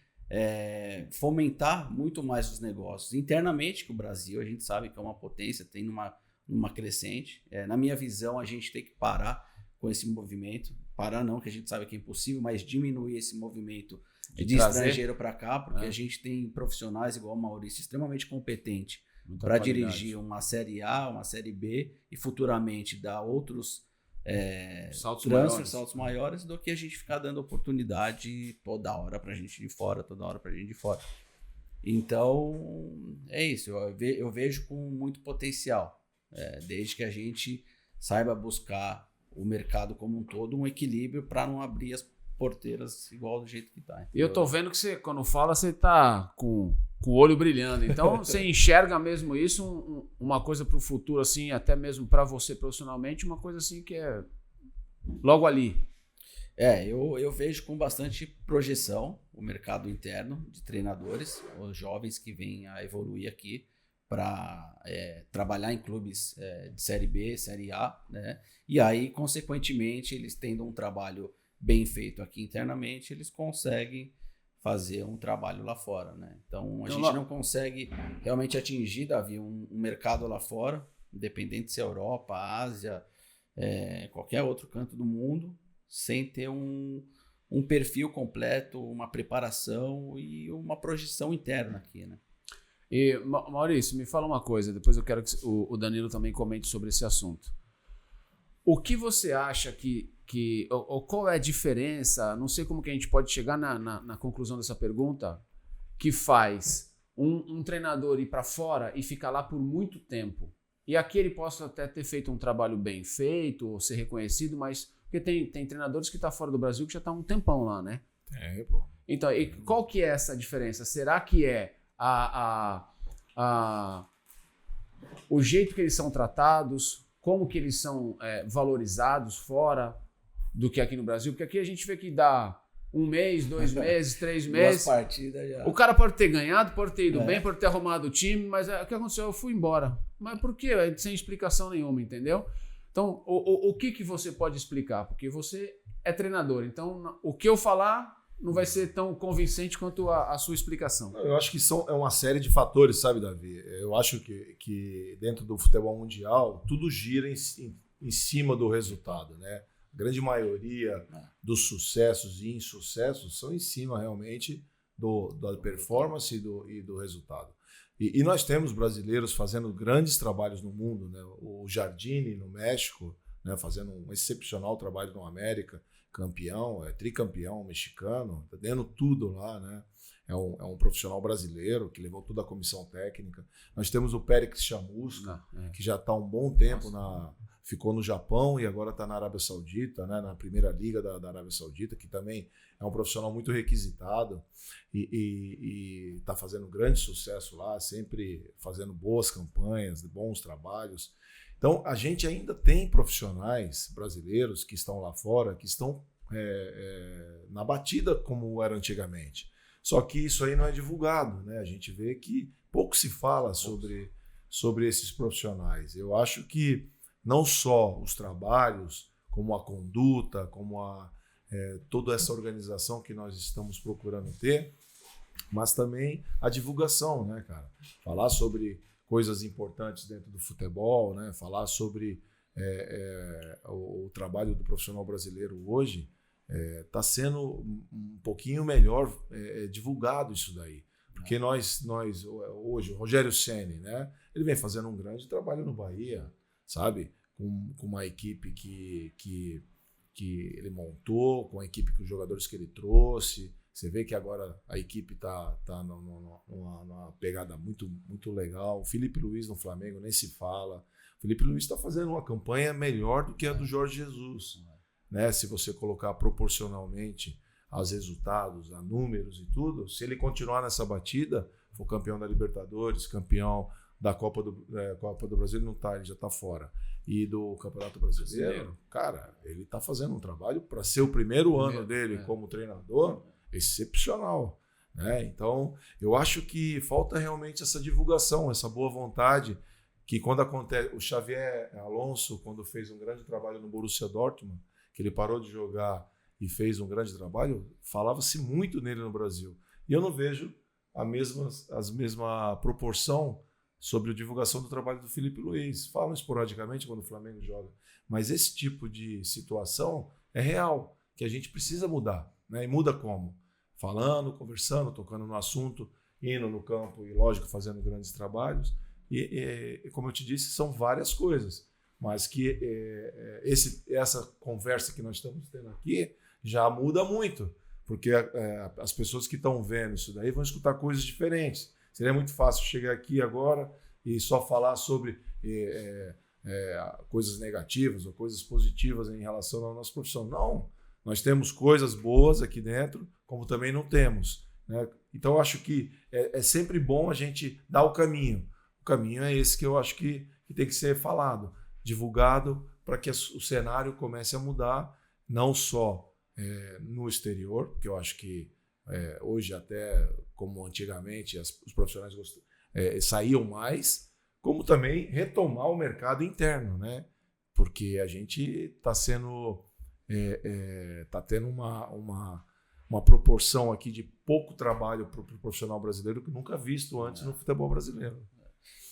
fomentar muito mais os negócios. Internamente, que o Brasil, a gente sabe que é uma potência, tem numa crescente. Na minha visão, a gente tem que parar com esse movimento. Parar não, que a gente sabe que é impossível, mas diminuir esse movimento de estrangeiro para cá, porque a gente tem profissionais igual o Maurício, extremamente competente para dirigir uma Série A, uma Série B e futuramente dar outros saltos maiores do que a gente ficar dando oportunidade toda hora pra gente de fora, Então, é isso. Eu vejo com muito potencial. Desde que a gente saiba buscar o mercado como um todo, um equilíbrio para não abrir as porteiras igual do jeito que tá. E eu tô vendo que você, quando fala, você tá com o olho brilhando. Então, você enxerga mesmo isso, uma coisa para o futuro, assim, até mesmo para você profissionalmente, uma coisa assim que é logo ali. Eu vejo com bastante projeção o mercado interno de treinadores, os jovens que vêm a evoluir aqui para trabalhar em clubes de Série B, Série A, né? E aí, consequentemente, eles tendo um trabalho bem feito aqui internamente, eles conseguem fazer um trabalho lá fora, né? Então, a gente não consegue realmente atingir, Davi, um mercado lá fora, independente se é Europa, Ásia, qualquer outro canto do mundo, sem ter um perfil completo, uma preparação e uma projeção interna aqui, né? E, Maurício, me fala uma coisa, depois eu quero que o Danilo também comente sobre esse assunto. O que você acha ou qual é a diferença, não sei como que a gente pode chegar na conclusão dessa pergunta, que faz um treinador ir para fora e ficar lá por muito tempo? E aqui ele possa até ter feito um trabalho bem feito, ou ser reconhecido, mas porque tem treinadores que estão fora do Brasil que já estão um tempão lá, né? Pô. Então, e qual que é essa diferença? Será que é o jeito que eles são tratados, como que eles são valorizados fora do que aqui no Brasil? Porque aqui a gente vê que dá 1 mês, 2 meses, 3 meses. 2 partidas já. O cara pode ter ganhado, pode ter ido bem, pode ter arrumado o time, mas o que aconteceu? Eu fui embora. Mas por quê? Sem explicação nenhuma, entendeu? Então, o que você pode explicar? Porque você é treinador, então o que eu falar não vai ser tão convincente quanto a sua explicação. Eu acho que é uma série de fatores, sabe, Davi? Eu acho que dentro do futebol mundial, tudo gira em cima do resultado, né? A grande maioria dos sucessos e insucessos são em cima, realmente, da performance e do resultado. E nós temos brasileiros fazendo grandes trabalhos no mundo, né? O Jardine, no México, né? Fazendo um excepcional trabalho no América, campeão, tricampeão mexicano, tá dando tudo lá, né? É um profissional brasileiro que levou toda a comissão técnica. Nós temos o Périx Chamusca, que já está há um bom tempo, ficou no Japão e agora está na Arábia Saudita, né? Na primeira liga da Arábia Saudita, que também é um profissional muito requisitado e está fazendo grande sucesso lá, sempre fazendo boas campanhas, bons trabalhos. Então, a gente ainda tem profissionais brasileiros que estão lá fora, que estão na batida como era antigamente. Só que isso aí não é divulgado, né? A gente vê que pouco se fala sobre esses profissionais. Eu acho que não só os trabalhos, como a conduta, como toda essa organização que nós estamos procurando ter, mas também a divulgação, né, cara? Falar sobre coisas importantes dentro do futebol, né? Falar sobre o trabalho do profissional brasileiro hoje está sendo um pouquinho melhor divulgado isso daí. Porque nós hoje, o Rogério Ceni, né? Ele vem fazendo um grande trabalho no Bahia, sabe? Com uma equipe que ele montou, com a equipe que os jogadores que ele trouxe. Você vê que agora a equipe está numa pegada muito, muito legal. O Felipe Luiz no Flamengo nem se fala. O Felipe Luiz está fazendo uma campanha melhor do que a do Jorge Jesus. Né? Se você colocar proporcionalmente aos resultados, a números e tudo, se ele continuar nessa batida, for campeão da Libertadores, campeão da Copa do Brasil ele não tá, ele já está fora. E do Campeonato Brasileiro, cara, ele está fazendo um trabalho para ser o primeiro ano dele como treinador excepcional. Né? Então, eu acho que falta realmente essa divulgação, essa boa vontade, que quando acontece... O Xavier Alonso, quando fez um grande trabalho no Borussia Dortmund, que ele parou de jogar e fez um grande trabalho, falava-se muito nele no Brasil. E eu não vejo a mesma proporção sobre a divulgação do trabalho do Felipe Luiz. Falam esporadicamente quando o Flamengo joga. Mas esse tipo de situação é real, que a gente precisa mudar. Né? E muda como? Falando, conversando, tocando no assunto, indo no campo e, lógico, fazendo grandes trabalhos. E como eu te disse, são várias coisas. Mas que essa conversa que nós estamos tendo aqui já muda muito. Porque as pessoas que estão vendo isso daí vão escutar coisas diferentes. Seria muito fácil chegar aqui agora e só falar sobre coisas negativas ou coisas positivas em relação à nossa profissão. Não, nós temos coisas boas aqui dentro, como também não temos. Né? Então, eu acho que é sempre bom a gente dar o caminho. O caminho é esse que eu acho que tem que ser falado, divulgado, para que o cenário comece a mudar, não só no exterior, porque eu acho que hoje até, como antigamente, os profissionais saíam mais, como também retomar o mercado interno, né? Porque a gente está tendo uma proporção aqui de pouco trabalho para o profissional brasileiro que nunca visto antes no futebol brasileiro.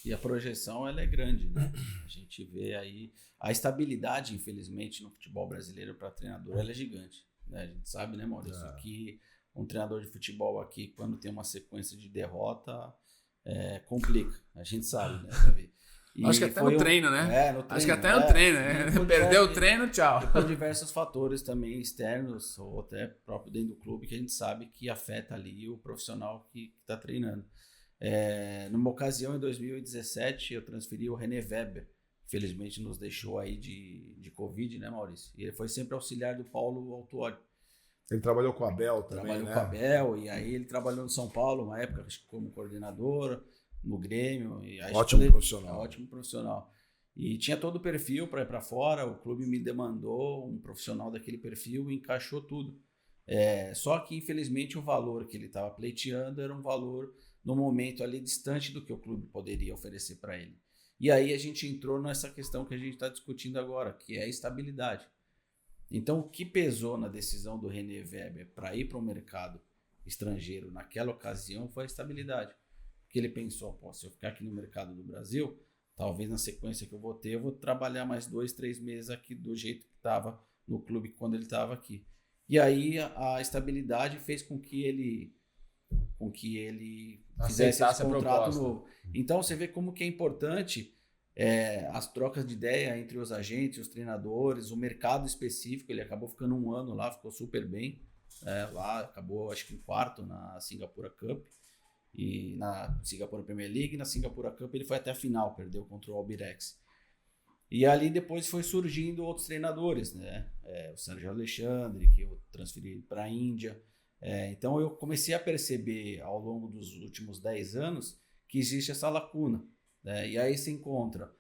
E a projeção ela é grande, né? A gente vê aí a estabilidade, infelizmente, no futebol brasileiro para treinador ela é gigante. Né? A gente sabe, né, Maurício, que um treinador de futebol aqui, quando tem uma sequência de derrota, complica. A gente sabe, né, Davi? Acho que até no treino, né? No treino, acho que até no treino, né? Perdeu o treino, tchau. E por diversos fatores também externos, ou até próprio dentro do clube, que a gente sabe que afeta ali o profissional que está treinando. Numa ocasião, em 2017, eu transferi o René Weber. Felizmente nos deixou aí de Covid, né, Maurício? E ele foi sempre auxiliar do Paulo Autuori. Ele trabalhou com a Abel também, Trabalhou com a Abel, e aí ele trabalhou no São Paulo, uma época, como coordenador, no Grêmio. E aí profissional. Ótimo profissional. E tinha todo o perfil para ir para fora, o clube me demandou um profissional daquele perfil e encaixou tudo. Só que, infelizmente, o valor que ele estava pleiteando era um valor, no momento ali, distante do que o clube poderia oferecer para ele. E aí a gente entrou nessa questão que a gente está discutindo agora, que é a estabilidade. Então, o que pesou na decisão do René Weber para ir para o mercado estrangeiro naquela ocasião foi a estabilidade. Porque ele pensou, se eu ficar aqui no mercado do Brasil, talvez na sequência que eu vou ter, eu vou trabalhar mais 2-3 meses aqui do jeito que estava no clube quando ele estava aqui. E aí a estabilidade fez com que ele fizesse esse contrato novo. Então você vê como que é importante as trocas de ideia entre os agentes, os treinadores, o mercado específico. Ele acabou ficando 1 ano lá, ficou super bem. Lá acabou, acho que em 4º na Singapura Cup. E na Singapura Premier League, na Singapura Cup ele foi até a final, perdeu contra o Albirex. E ali depois foi surgindo outros treinadores, né? O Sérgio Alexandre, que eu transferi para a Índia. Então eu comecei a perceber ao longo dos últimos 10 anos que existe essa lacuna. Né? E aí se encontra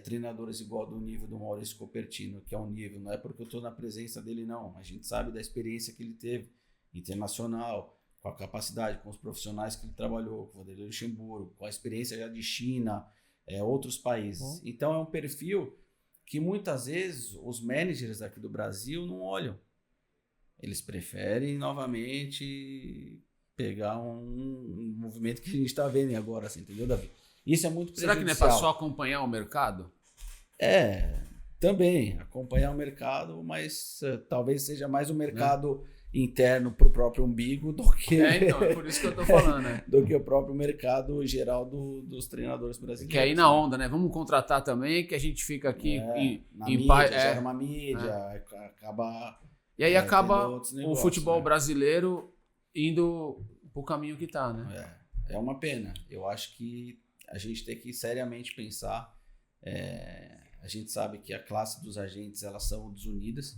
treinadores igual do nível do Maurício Copertino, que é um nível, não é porque eu estou na presença dele, não. A gente sabe da experiência que ele teve, internacional, com a capacidade, com os profissionais que ele trabalhou, com o Vanderlei Luxemburgo, com a experiência já de China, outros países. Então é um perfil que muitas vezes os managers aqui do Brasil não olham. Eles preferem novamente pegar um movimento que a gente está vendo agora, assim, entendeu, Davi? Isso é muito prejudicial. Será que não é para só acompanhar o mercado? Também acompanhar o mercado, mas talvez seja mais o mercado interno para o próprio umbigo do que... Então, é por isso que eu tô falando, né? do que o próprio mercado geral dos treinadores brasileiros. Que aí na onda, né? Vamos contratar também, que a gente fica aqui gera uma mídia, acaba... E aí acaba negócios, o futebol brasileiro indo pro caminho que tá, né? É uma pena. Eu acho que a gente tem que seriamente pensar. A gente sabe que a classe dos agentes, elas são desunidas.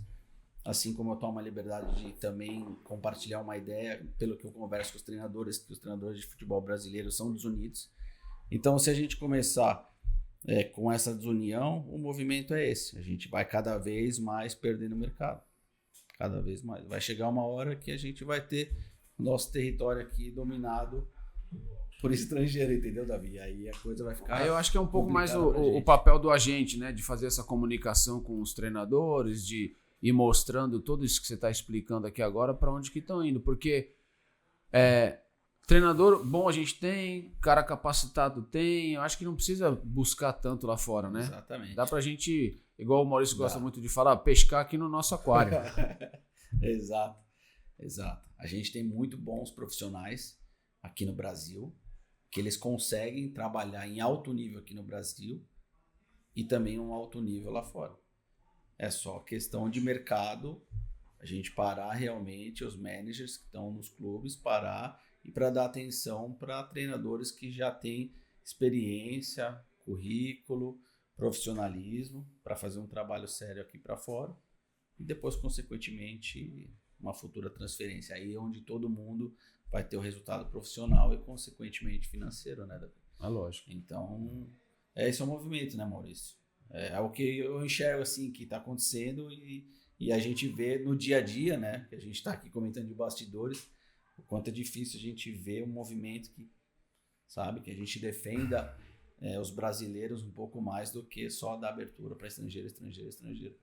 Assim como eu tomo a liberdade de também compartilhar uma ideia, pelo que eu converso com os treinadores, que os treinadores de futebol brasileiro são desunidos. Então, se a gente começar com essa desunião, o movimento é esse. A gente vai cada vez mais perdendo o mercado. Cada vez mais. Vai chegar uma hora que a gente vai ter nosso território aqui dominado por estrangeiro, entendeu, Davi? Aí a coisa vai ficar... Aí eu acho que é um pouco mais o papel do agente, né? De fazer essa comunicação com os treinadores, de ir mostrando tudo isso que você está explicando aqui agora para onde que estão indo. Porque treinador bom a gente tem, cara capacitado tem, eu acho que não precisa buscar tanto lá fora, né? Exatamente. Dá pra gente, igual o Maurício gosta muito de falar, pescar aqui no nosso aquário. Exato. A gente tem muito bons profissionais aqui no Brasil, que eles conseguem trabalhar em alto nível aqui no Brasil e também um alto nível lá fora. É só questão de mercado, a gente parar realmente, os managers que estão nos clubes, parar e para dar atenção para treinadores que já têm experiência, currículo, profissionalismo, para fazer um trabalho sério aqui para fora e depois, consequentemente, uma futura transferência. Aí é onde todo mundo vai ter o resultado profissional e, consequentemente, financeiro, né, Davi? Lógico. Então, esse é o movimento, né, Maurício? É o que eu enxergo, assim, que está acontecendo e a gente vê no dia a dia, né, que a gente está aqui comentando de bastidores, o quanto é difícil a gente ver um movimento que, sabe, que a gente defenda os brasileiros um pouco mais do que só dar abertura para estrangeiro.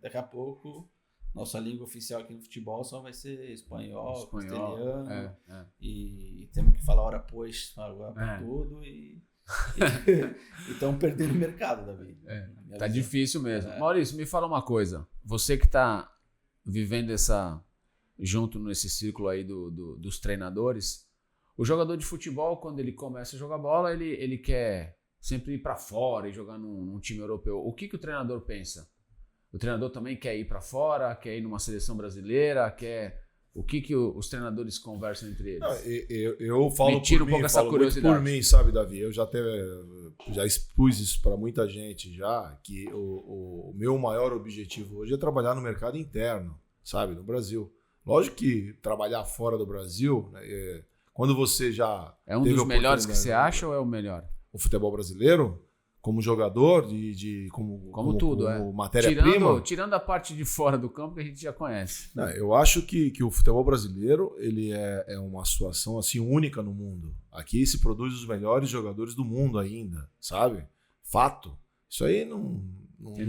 Daqui a pouco... Nossa língua oficial aqui no futebol só vai ser espanhol, castelhano. E temos que falar hora pois agora para tudo e estão perdendo o mercado, Davi. Tá difícil mesmo. Maurício, me fala uma coisa. Você que está vivendo junto nesse círculo aí dos treinadores, o jogador de futebol, quando ele começa a jogar bola, ele quer sempre ir para fora e jogar num time europeu. O que o treinador pensa? O treinador também quer ir para fora, quer ir numa seleção brasileira, o que os treinadores conversam entre eles? Não, eu falo por mim, essa curiosidade. Por mim, sabe, Davi? Eu já expus isso para muita gente já, que o meu maior objetivo hoje é trabalhar no mercado interno, sabe, no Brasil. Lógico que trabalhar fora do Brasil, né, quando você já... É um dos melhores que você acha ou é o melhor? O futebol brasileiro... Como jogador, como tudo, como matéria-prima. Tirando a parte de fora do campo que a gente já conhece. Não, eu acho que o futebol brasileiro ele é uma situação assim, única no mundo. Aqui se produz os melhores jogadores do mundo ainda, sabe? Fato. Isso aí não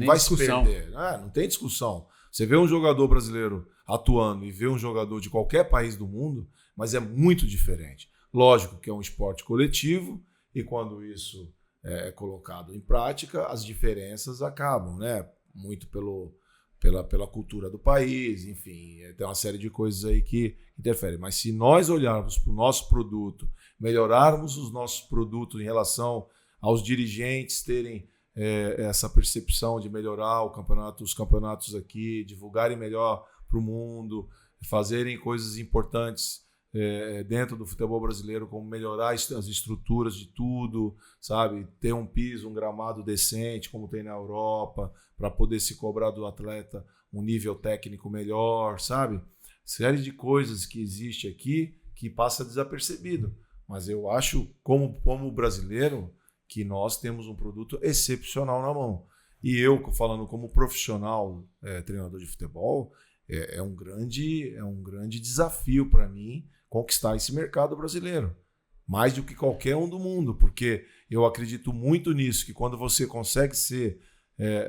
vai discussão. Se perder. Não tem discussão. Você vê um jogador brasileiro atuando e vê um jogador de qualquer país do mundo, mas é muito diferente. Lógico que é um esporte coletivo e quando isso... é colocado em prática, as diferenças acabam, né? Muito pela cultura do país, enfim, tem uma série de coisas aí que interferem. Mas se nós olharmos para o nosso produto, melhorarmos os nossos produtos em relação aos dirigentes terem essa percepção de melhorar os campeonatos aqui, divulgarem melhor para o mundo, fazerem coisas importantes dentro do futebol brasileiro, como melhorar as estruturas de tudo, sabe? Ter um piso, um gramado decente, como tem na Europa, para poder se cobrar do atleta um nível técnico melhor, sabe? Série de coisas que existe aqui que passa desapercebido. Mas eu acho, como brasileiro, que nós temos um produto excepcional na mão. E eu, falando como profissional, treinador de futebol, é um grande desafio para mim conquistar esse mercado brasileiro, mais do que qualquer um do mundo, porque eu acredito muito nisso, que quando você consegue ser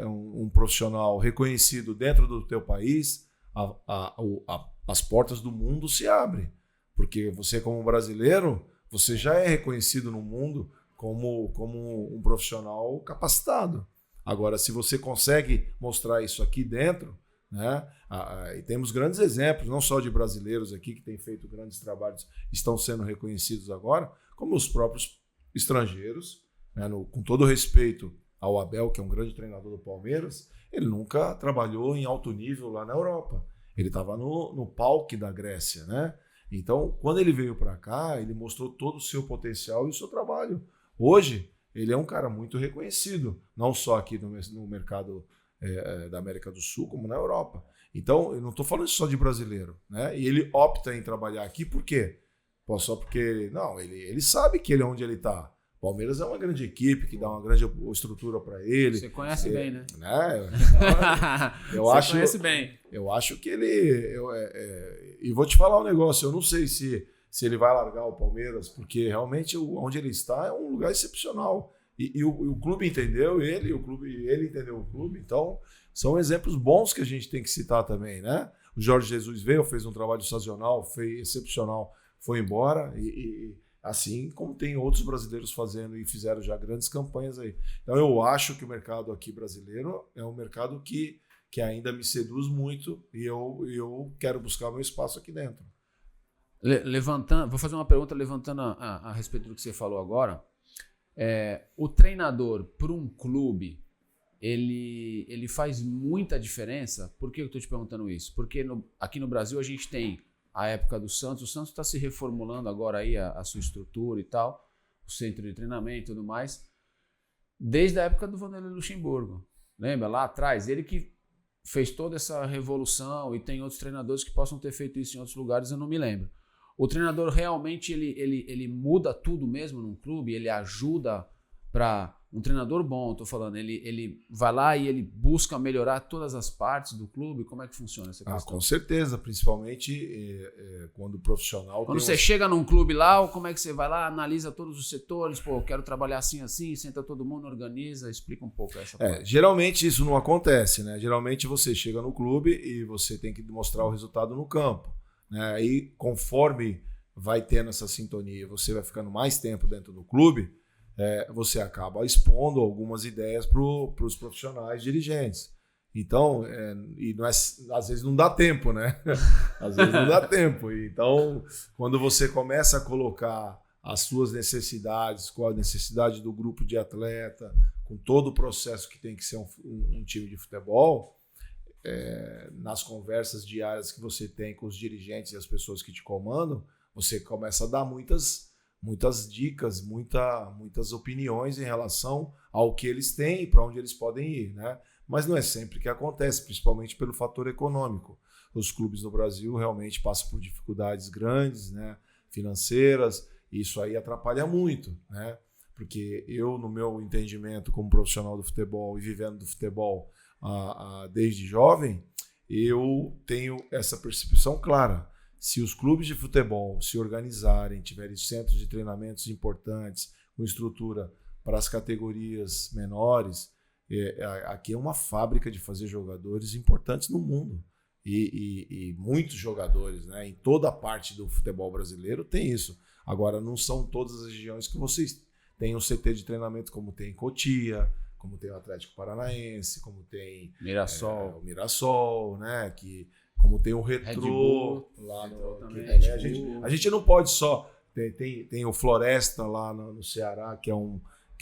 um profissional reconhecido dentro do teu país, as portas do mundo se abrem, porque você como brasileiro, você já é reconhecido no mundo como um profissional capacitado. Agora, se você consegue mostrar isso aqui dentro, né? E temos grandes exemplos, não só de brasileiros aqui que têm feito grandes trabalhos, estão sendo reconhecidos agora, como os próprios estrangeiros, né? Com todo respeito ao Abel, que é um grande treinador do Palmeiras, ele nunca trabalhou em alto nível lá na Europa. Ele estava no PAOK da Grécia, né? Então, quando ele veio para cá, ele mostrou todo o seu potencial e o seu trabalho. Hoje, ele é um cara muito reconhecido, não só aqui no mercado da América do Sul, como na Europa. Então, eu não estou falando só de brasileiro, né? E ele opta em trabalhar aqui por quê? Só porque... Não, ele sabe que ele é onde ele está. Palmeiras é uma grande equipe que dá uma grande estrutura para ele. Você conhece bem, né? Eu Você acho, conhece bem. Eu acho que ele... E vou te falar um negócio, eu não sei se ele vai largar o Palmeiras, porque realmente onde ele está é um lugar excepcional. E o clube entendeu ele, ele entendeu o clube. Então, são exemplos bons que a gente tem que citar também, né? O Jorge Jesus veio, fez um trabalho sazonal, fez excepcional, foi embora assim como tem outros brasileiros fazendo e fizeram já grandes campanhas aí. Então eu acho que o mercado aqui brasileiro é um mercado que ainda me seduz muito e eu quero buscar meu espaço aqui dentro. Vou fazer uma pergunta levantando a respeito do que você falou agora. O treinador para um clube, ele faz muita diferença? Por que eu estou te perguntando isso? Porque aqui no Brasil a gente tem a época do Santos. O Santos está se reformulando agora aí a sua estrutura e tal, o centro de treinamento e tudo mais, desde a época do Vanderlei Luxemburgo. Lembra? Lá atrás, ele que fez toda essa revolução, e tem outros treinadores que possam ter feito isso em outros lugares, eu não me lembro. O treinador realmente ele muda tudo mesmo num clube, ele ajuda para um treinador bom, estou falando, ele vai lá e ele busca melhorar todas as partes do clube. Como é que funciona essa questão? Com certeza, principalmente quando o profissional... Quando você chega num clube lá, como é que você vai lá, analisa todos os setores, eu quero trabalhar assim, senta todo mundo, organiza, explica um pouco essa parte. Geralmente isso não acontece, né? Geralmente você chega no clube e você tem que mostrar o resultado no campo, né? Aí, conforme vai tendo essa sintonia, você vai ficando mais tempo dentro do clube, você acaba expondo algumas ideias para os profissionais dirigentes. Então, às vezes não dá tempo, né? Às vezes não dá tempo. Então, quando você começa a colocar as suas necessidades, com a necessidade do grupo de atleta, com todo o processo que tem que ser um time de futebol, nas conversas diárias que você tem com os dirigentes e as pessoas que te comandam, você começa a dar muitas dicas, muitas opiniões em relação ao que eles têm e para onde eles podem ir, né? Mas não é sempre que acontece, principalmente pelo fator econômico. Os clubes no Brasil realmente passam por dificuldades grandes, né, financeiras, e isso aí atrapalha muito, né? Porque eu, no meu entendimento como profissional do futebol e vivendo do futebol desde jovem, eu tenho essa percepção clara. Se os clubes de futebol se organizarem, tiverem centros de treinamentos importantes, com estrutura para as categorias menores, aqui é uma fábrica de fazer jogadores importantes no mundo. E muitos jogadores, né? Em toda a parte do futebol brasileiro tem isso. Agora, não são todas as regiões que vocês têm um CT de treinamento como tem em Cotia, como tem o Atlético Paranaense, como tem o Mirassol, né? Como tem o Retrô lá a gente não pode só... Tem o Floresta lá no Ceará, que é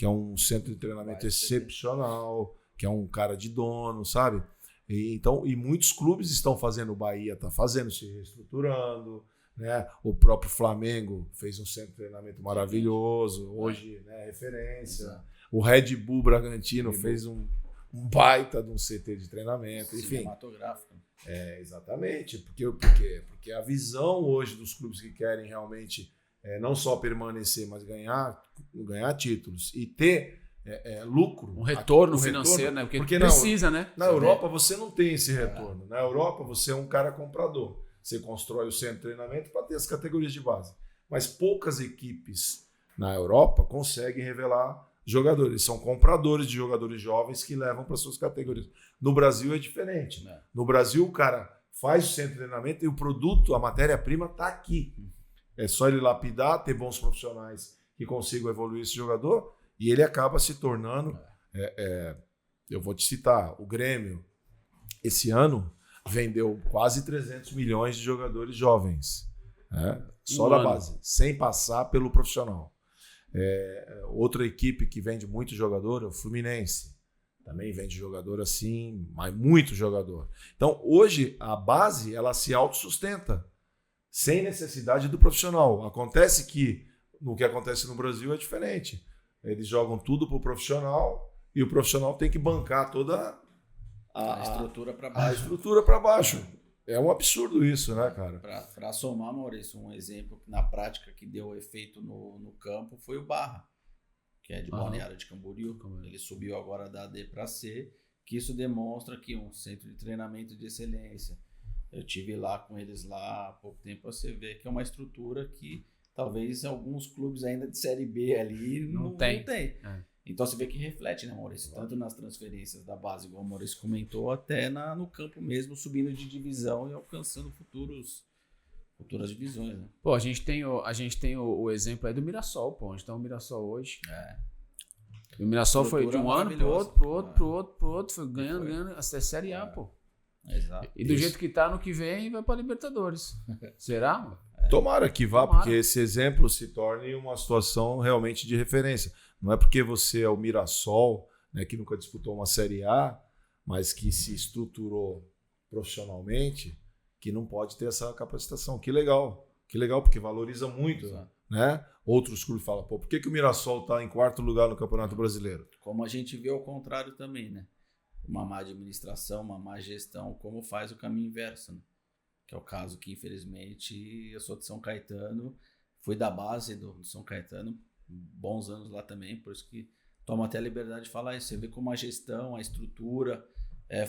um centro de treinamento excepcional, que é um cara de dono, sabe? E muitos clubes estão fazendo, o Bahia está fazendo, se reestruturando, né? O próprio Flamengo fez um centro de treinamento maravilhoso, hoje, né, referência. Exato. O Red Bull Bragantino fez um baita de um CT de treinamento, enfim. Cinematográfico. Exatamente, porque a visão hoje dos clubes que querem realmente não só permanecer, mas ganhar títulos e ter lucro. Um retorno financeiro, né? Porque precisa, né? Na Europa você não tem esse retorno. Na Europa você é um cara comprador. Você constrói o centro de treinamento para ter as categorias de base. Mas poucas equipes na Europa conseguem revelar jogadores. São compradores de jogadores jovens que levam para suas categorias. No Brasil é diferente. No Brasil o cara faz o centro de treinamento e o produto, a matéria-prima está aqui. É só ele lapidar, ter bons profissionais que consigam evoluir esse jogador e ele acaba se tornando... eu vou te citar, o Grêmio, esse ano, vendeu quase 300 milhões de jogadores jovens. Só da base, sem passar pelo profissional. Outra equipe que vende muito jogador é o Fluminense. Também vende jogador assim, mas muito jogador. Então, hoje, a base ela se autossustenta, sem necessidade do profissional. Acontece que, no que acontece no Brasil, é diferente. Eles jogam tudo para o profissional e o profissional tem que bancar toda a estrutura para baixo. A estrutura para baixo. É um absurdo isso, né, cara? Para somar, Maurício, um exemplo na prática que deu efeito no campo foi o Barra. que é de Balneário de Camboriú. Ele subiu agora da D para C, que isso demonstra que um centro de treinamento de excelência. Eu tive lá com eles lá há pouco tempo, você vê que é uma estrutura que talvez alguns clubes ainda de Série B ali não tem. Então você vê que reflete, né, Maurício? Tanto nas transferências da base, igual o Maurício comentou, até no campo mesmo, subindo de divisão e alcançando futuras divisões, né? Pô, a gente tem o exemplo aí do Mirassol, pô. Onde tá o Mirassol hoje? E o Mirassol foi de um ano pro outro, foi ganhando até Série A, pô. Exato. E do jeito que tá, no que vem, vai pra Libertadores. Será, mano? Tomara que vá, porque esse exemplo se torne uma situação realmente de referência. Não é porque você é o Mirassol, né, que nunca disputou uma Série A, mas que se estruturou profissionalmente, que não pode ter essa capacitação. Que legal, porque valoriza muito, né? Outros clubes falam, pô, por que o Mirassol está em 4º lugar no Campeonato Brasileiro? Como a gente vê ao contrário também, né? Uma má administração, uma má gestão, como faz o caminho inverso, né? Que é o caso que, infelizmente, eu sou de São Caetano, fui da base do São Caetano, bons anos lá também, por isso que tomo até a liberdade de falar isso. Você vê como a gestão, a estrutura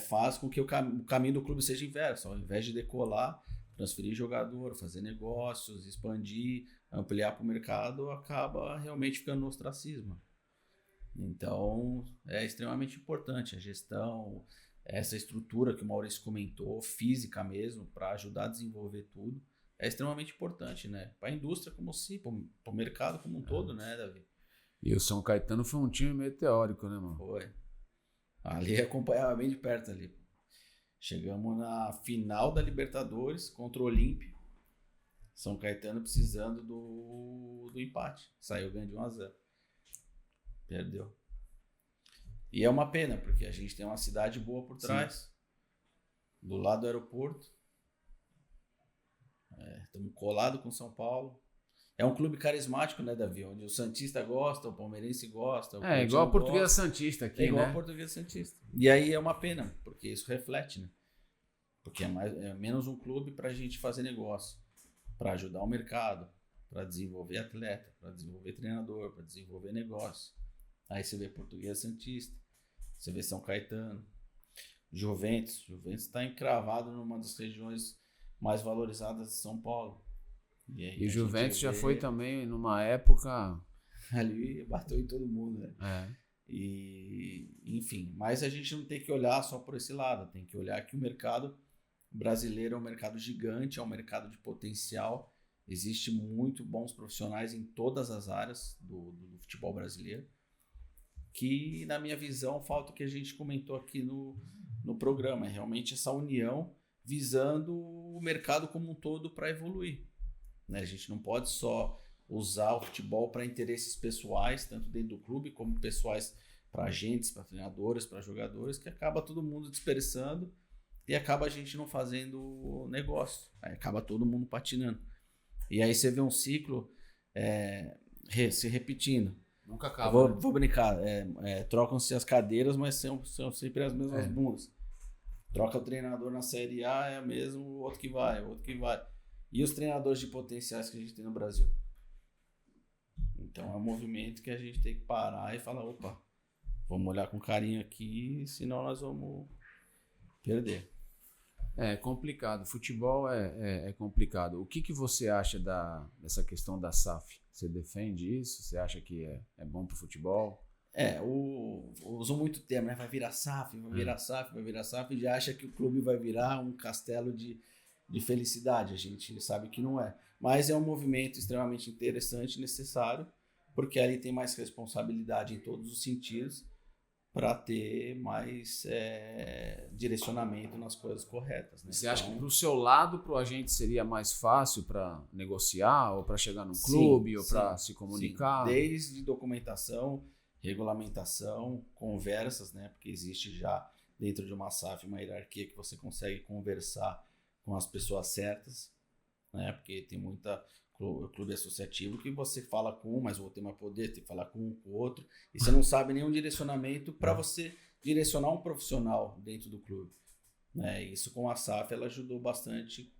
faz com que o caminho do clube seja inverso. Ao invés de decolar, transferir jogador, fazer negócios, expandir, ampliar para o mercado, acaba realmente ficando no ostracismo. Então, é extremamente importante a gestão, essa estrutura que o Maurício comentou, física mesmo, para ajudar a desenvolver tudo, é extremamente importante, né? Para a indústria como se, para o mercado como um todo, né, Davi? E o São Caetano foi um time meteórico, né, mano? Foi. Ali acompanhava bem de perto ali. Chegamos na final da Libertadores contra o Olímpia. São Caetano precisando do empate. Saiu ganhando de 1-0. Perdeu. E é uma pena, porque a gente tem uma cidade boa por trás. Sim. Do lado do aeroporto. Estamos colados com São Paulo. É um clube carismático, né, Davi? Onde o Santista gosta, o Palmeirense gosta. Igual a Portuguesa Santista aqui, né? Igual a Portuguesa Santista. E aí é uma pena, porque isso reflete, né? Porque é menos um clube para a gente fazer negócio, para ajudar o mercado, para desenvolver atleta, para desenvolver treinador, para desenvolver negócio. Aí você vê Portuguesa Santista, você vê São Caetano, Juventus está encravado numa das regiões mais valorizadas de São Paulo. E o Juventus já foi também numa época... Ali bateu em todo mundo, né? E, enfim, mas a gente não tem que olhar só por esse lado, tem que olhar que o mercado brasileiro é um mercado gigante, é um mercado de potencial, existe muito bons profissionais em todas as áreas do futebol brasileiro, que na minha visão falta o que a gente comentou aqui no programa, é realmente essa união visando o mercado como um todo para evoluir. Né? A gente não pode só usar o futebol para interesses pessoais, tanto dentro do clube como pessoais para agentes, para treinadores, para jogadores, que acaba todo mundo dispersando e acaba a gente não fazendo negócio. Aí acaba todo mundo patinando. E aí você vê um ciclo se repetindo. Nunca acaba. Vou brincar. Trocam-se as cadeiras, mas são sempre as mesmas bundas. Troca o treinador na Série A, é mesmo o outro que vai. E os treinadores de potenciais que a gente tem no Brasil? Então é um movimento que a gente tem que parar e falar, opa, vamos olhar com carinho aqui, senão nós vamos perder. É complicado, futebol é complicado. O que você acha dessa questão da SAF? Você defende isso? Você acha que é bom pro futebol? Usam muito termo, né? Vai virar SAF, vai virar SAF, vai virar SAF, e já acha que o clube vai virar um castelo de felicidade. A gente sabe que não é. Mas é um movimento extremamente interessante e necessário, porque ali tem mais responsabilidade em todos os sentidos para ter mais direcionamento nas coisas corretas. Né? Você acha que pro seu lado, pro agente, seria mais fácil para negociar ou para chegar num clube ou para se comunicar? Sim. Desde documentação, regulamentação, conversas, né? Porque existe já dentro de uma SAF uma hierarquia que você consegue conversar com as pessoas certas, né? Porque tem muita clube associativo que você fala com um, mas o outro tem mais poder, tem que falar com um, com o outro, e você não sabe nenhum direcionamento para você direcionar um profissional dentro do clube. Né? Isso com a SAF ela ajudou bastante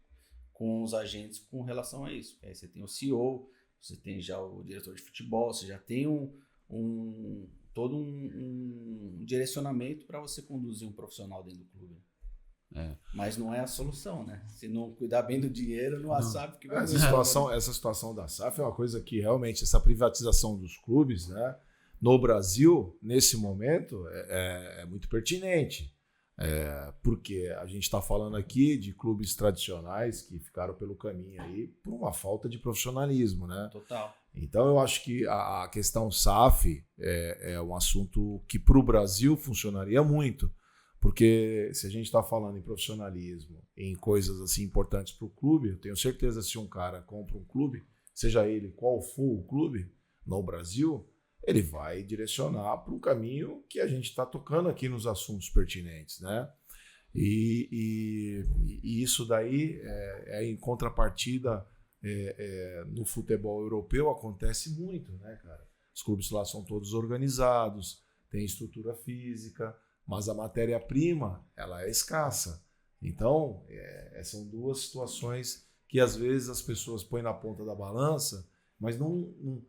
com os agentes com relação a isso. Aí você tem o CEO, você tem já o diretor de futebol, você já tem um todo um direcionamento para você conduzir um profissional dentro do clube. Mas não é a solução, né? Se não cuidar bem do dinheiro, não sabe o que vai acontecer. Essa situação da SAF é uma coisa que realmente, essa privatização dos clubes, né, no Brasil, nesse momento, é muito pertinente. Porque a gente está falando aqui de clubes tradicionais que ficaram pelo caminho aí por uma falta de profissionalismo, né? Total. Então eu acho que a questão SAF é um assunto que para o Brasil funcionaria muito. Porque se a gente está falando em profissionalismo, em coisas assim importantes para o clube, eu tenho certeza que se um cara compra um clube, seja ele qual for o clube no Brasil, ele vai direcionar para um caminho que a gente está tocando aqui nos assuntos pertinentes, né? E isso daí, em contrapartida, no futebol europeu acontece muito, né, cara? Os clubes lá são todos organizados, tem estrutura física, mas a matéria-prima, ela é escassa. Então, são duas situações que às vezes as pessoas põem na ponta da balança, mas não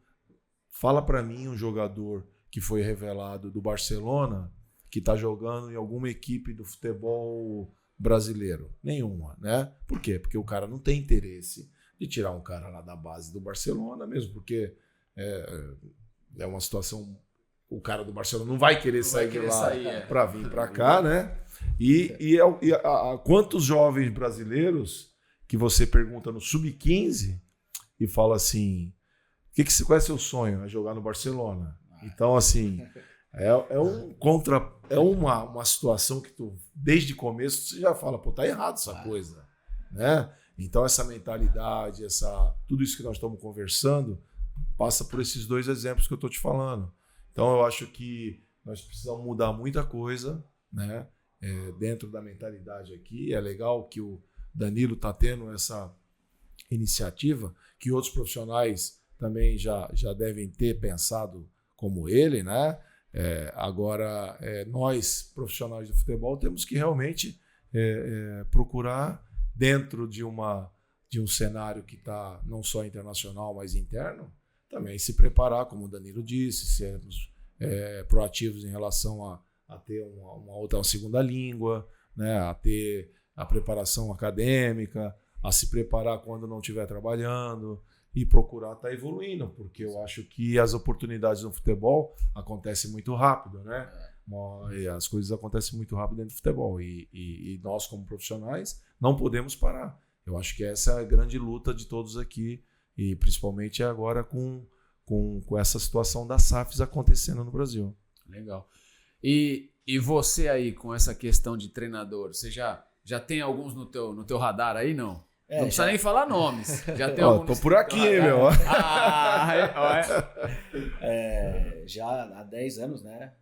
fala para mim um jogador que foi revelado do Barcelona, que está jogando em alguma equipe do futebol brasileiro. Nenhuma, né? Por quê? Porque o cara não tem interesse de tirar um cara lá da base do Barcelona, mesmo porque é uma situação... O cara do Barcelona não vai querer sair de lá para vir para cá, né? E quantos jovens brasileiros que você pergunta no Sub-15 e fala assim, qual é seu sonho? É jogar no Barcelona. Então, assim, uma situação que tu, desde o começo, você já fala, pô, tá errado essa coisa, né? Então, essa mentalidade, tudo isso que nós estamos conversando, passa por esses dois exemplos que eu estou te falando. Então, eu acho que nós precisamos mudar muita coisa, né? Dentro da mentalidade aqui. É legal que o Danilo está tendo essa iniciativa, que outros profissionais também já devem ter pensado como ele, né? Agora, nós, profissionais de futebol, temos que realmente procurar, dentro de um cenário que está não só internacional, mas interno, também se preparar, como o Danilo disse, sermos proativos em relação a ter uma segunda língua, né? A ter a preparação acadêmica, a se preparar quando não estiver trabalhando e procurar estar evoluindo, porque eu acho que as oportunidades no futebol acontecem muito rápido, né? As coisas acontecem muito rápido dentro do futebol e nós, como profissionais, não podemos parar. Eu acho que essa é a grande luta de todos aqui, e principalmente agora com essa situação das SAFs acontecendo no Brasil. Legal. E você aí, com essa questão de treinador, você já tem alguns no teu radar aí, não? Não precisa nem falar nomes. Já tem alguns. Tô por aqui, meu. Já há 10 anos, né?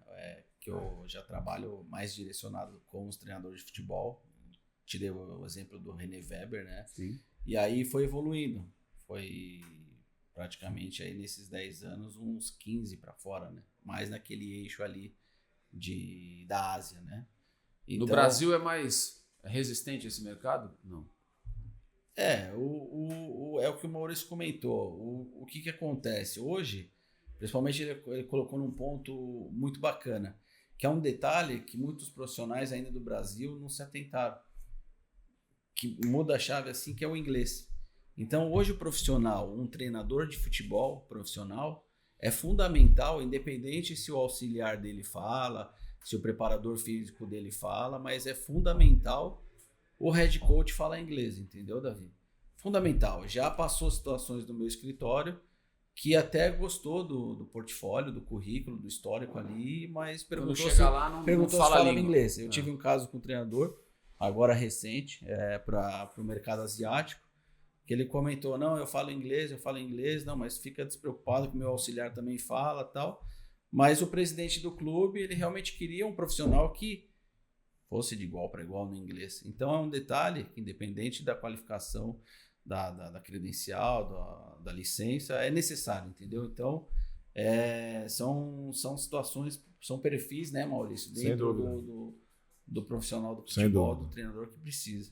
Que eu já trabalho mais direcionado com os treinadores de futebol. Te dei o exemplo do René Weber, né? Sim. E aí foi evoluindo. Foi praticamente aí nesses 10 anos uns 15 para fora, né? Mais naquele eixo ali da Ásia, né? Então, no Brasil é mais resistente esse mercado? Não. É o que o Maurício comentou. O que acontece? Hoje, principalmente ele colocou num ponto muito bacana, que é um detalhe que muitos profissionais ainda do Brasil não se atentaram. Que muda a chave assim, que é o inglês. Então, hoje o profissional, um treinador de futebol profissional, é fundamental, independente se o auxiliar dele fala, se o preparador físico dele fala, mas é fundamental o head coach falar inglês, entendeu, Davi? Fundamental. Já passou situações no meu escritório que até gostou do portfólio, do currículo, do histórico ali, mas perguntou se falava inglês. Eu tive um caso com um treinador, agora recente, para o mercado asiático, que ele comentou, não, eu falo inglês, não, mas fica despreocupado que o meu auxiliar também fala tal. Mas o presidente do clube, ele realmente queria um profissional que fosse de igual para igual no inglês. Então é um detalhe que, independente da qualificação, da credencial, da licença, é necessário, entendeu? Então são situações, são perfis, né, Maurício, dentro do profissional do futebol, do treinador que precisa.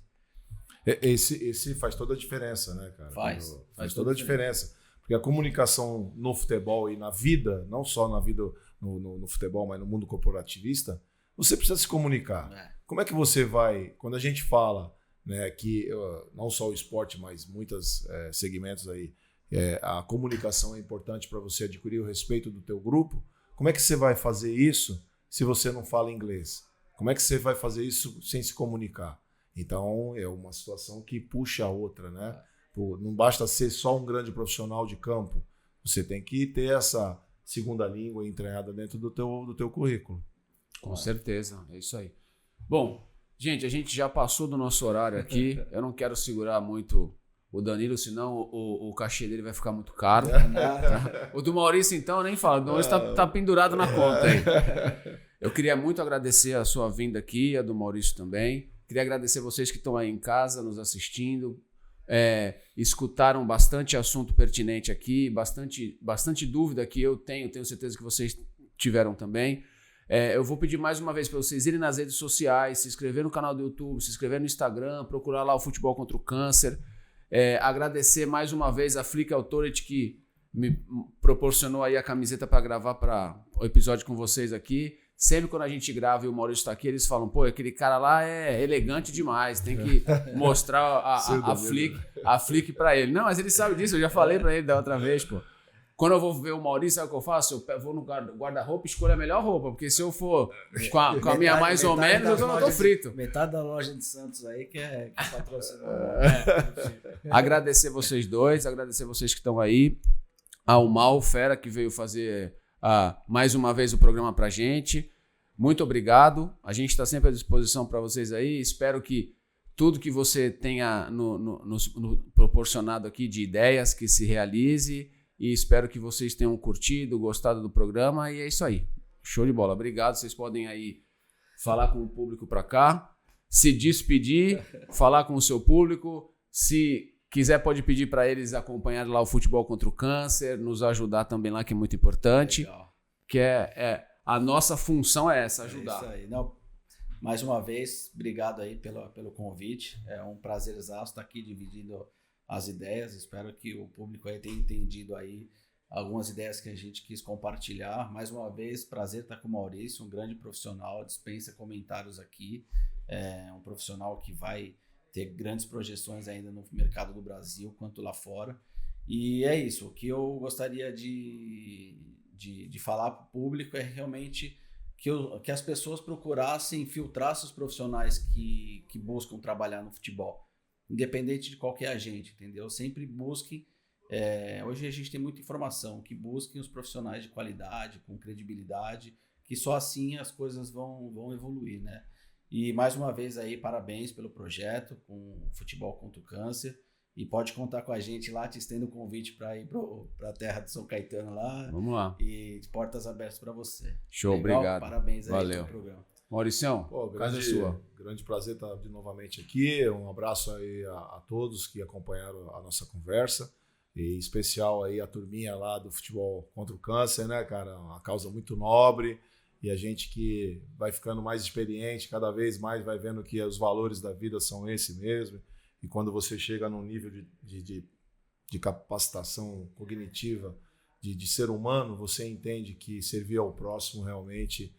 Esse faz toda a diferença, né, cara? Faz toda a diferença. Porque a comunicação no futebol e na vida, não só na vida no futebol, mas no mundo corporativista, você precisa se comunicar. Como é que você vai, quando a gente fala, né, que não só o esporte, mas muitos segmentos aí, a comunicação é importante para você adquirir o respeito do teu grupo, como é que você vai fazer isso se você não fala inglês? Como é que você vai fazer isso sem se comunicar? Então, é uma situação que puxa a outra, né? Não basta ser só um grande profissional de campo. Você tem que ter essa segunda língua entranhada dentro do teu currículo. Com certeza, é isso aí. Bom, gente, a gente já passou do nosso horário aqui. Eu não quero segurar muito o Danilo, senão o cachê dele vai ficar muito caro. Tá? O do Maurício, então, nem fala. O do Maurício tá pendurado na conta aí. Eu queria muito agradecer a sua vinda aqui, a do Maurício também. Queria agradecer vocês que estão aí em casa nos assistindo. Escutaram bastante assunto pertinente aqui, bastante dúvida que eu tenho certeza que vocês tiveram também. Eu vou pedir mais uma vez para vocês irem nas redes sociais, se inscrever no canal do YouTube, se inscrever no Instagram, procurar lá o Futebol contra o Câncer. Agradecer mais uma vez a Flick Authority que me proporcionou aí a camiseta para gravar para o episódio com vocês aqui. Sempre quando a gente grava e o Maurício está aqui, eles falam, pô, aquele cara lá é elegante demais, tem que mostrar a Flick para ele. Não, mas ele sabe disso, eu já falei para ele da outra vez, pô. Quando eu vou ver o Maurício, sabe o que eu faço? Eu vou no guarda-roupa e escolho a melhor roupa, porque se eu for com a minha mais ou menos, eu tô frito. Metade da loja de Santos aí que patrocinou. Agradecer vocês dois, agradecer vocês que estão aí. Ao Mal Fera, que veio fazer mais uma vez o programa pra gente. Muito obrigado. A gente está sempre à disposição para vocês aí. Espero que tudo que você tenha nos proporcionado aqui de ideias que se realize. E espero que vocês tenham curtido, gostado do programa. E é isso aí. Show de bola. Obrigado. Vocês podem aí falar com o público para cá, se despedir, falar com o seu público. Se quiser, pode pedir para eles acompanharem lá o Futebol contra o Câncer, nos ajudar também lá, que é muito importante. Legal. Que a nossa função é essa, ajudar. É isso aí. Não, mais uma vez, obrigado aí pelo convite. É um prazer exato estar aqui dividindo as ideias. Espero que o público aí tenha entendido aí algumas ideias que a gente quis compartilhar. Mais uma vez, prazer estar com o Maurício, um grande profissional, dispensa comentários aqui. É um profissional que vai ter grandes projeções ainda no mercado do Brasil, quanto lá fora. E é isso. O que eu gostaria de falar para o público é realmente que as pessoas procurassem filtrar os profissionais que buscam trabalhar no futebol, independente de qualquer agente, entendeu? Sempre busquem, hoje a gente tem muita informação, que busquem os profissionais de qualidade, com credibilidade, que só assim as coisas vão evoluir, né? E mais uma vez aí, parabéns pelo projeto com o Futebol contra o Câncer. E pode contar com a gente lá, te estendo o convite para ir para a terra de São Caetano lá. Vamos lá. E de portas abertas para você. Show, legal? Obricião. Parabéns aí Valeu. pelo programa. Mauricião, casa sua. Grande prazer estar novamente aqui. Um abraço aí a todos que acompanharam a nossa conversa. E em especial aí a turminha lá do Futebol contra o Câncer, né, cara? Uma causa muito nobre. E a gente que vai ficando mais experiente, cada vez mais vai vendo que os valores da vida são esse mesmo. E quando você chega num nível de capacitação cognitiva de ser humano, você entende que servir ao próximo realmente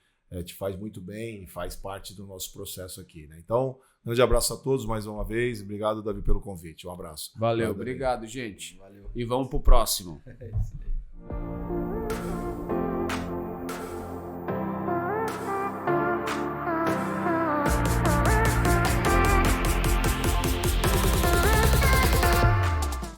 te faz muito bem e faz parte do nosso processo aqui, né? Então, grande abraço a todos mais uma vez. Obrigado, Davi, pelo convite. Um abraço. Valeu, obrigado, gente. Valeu. E vamos pro próximo. É isso aí.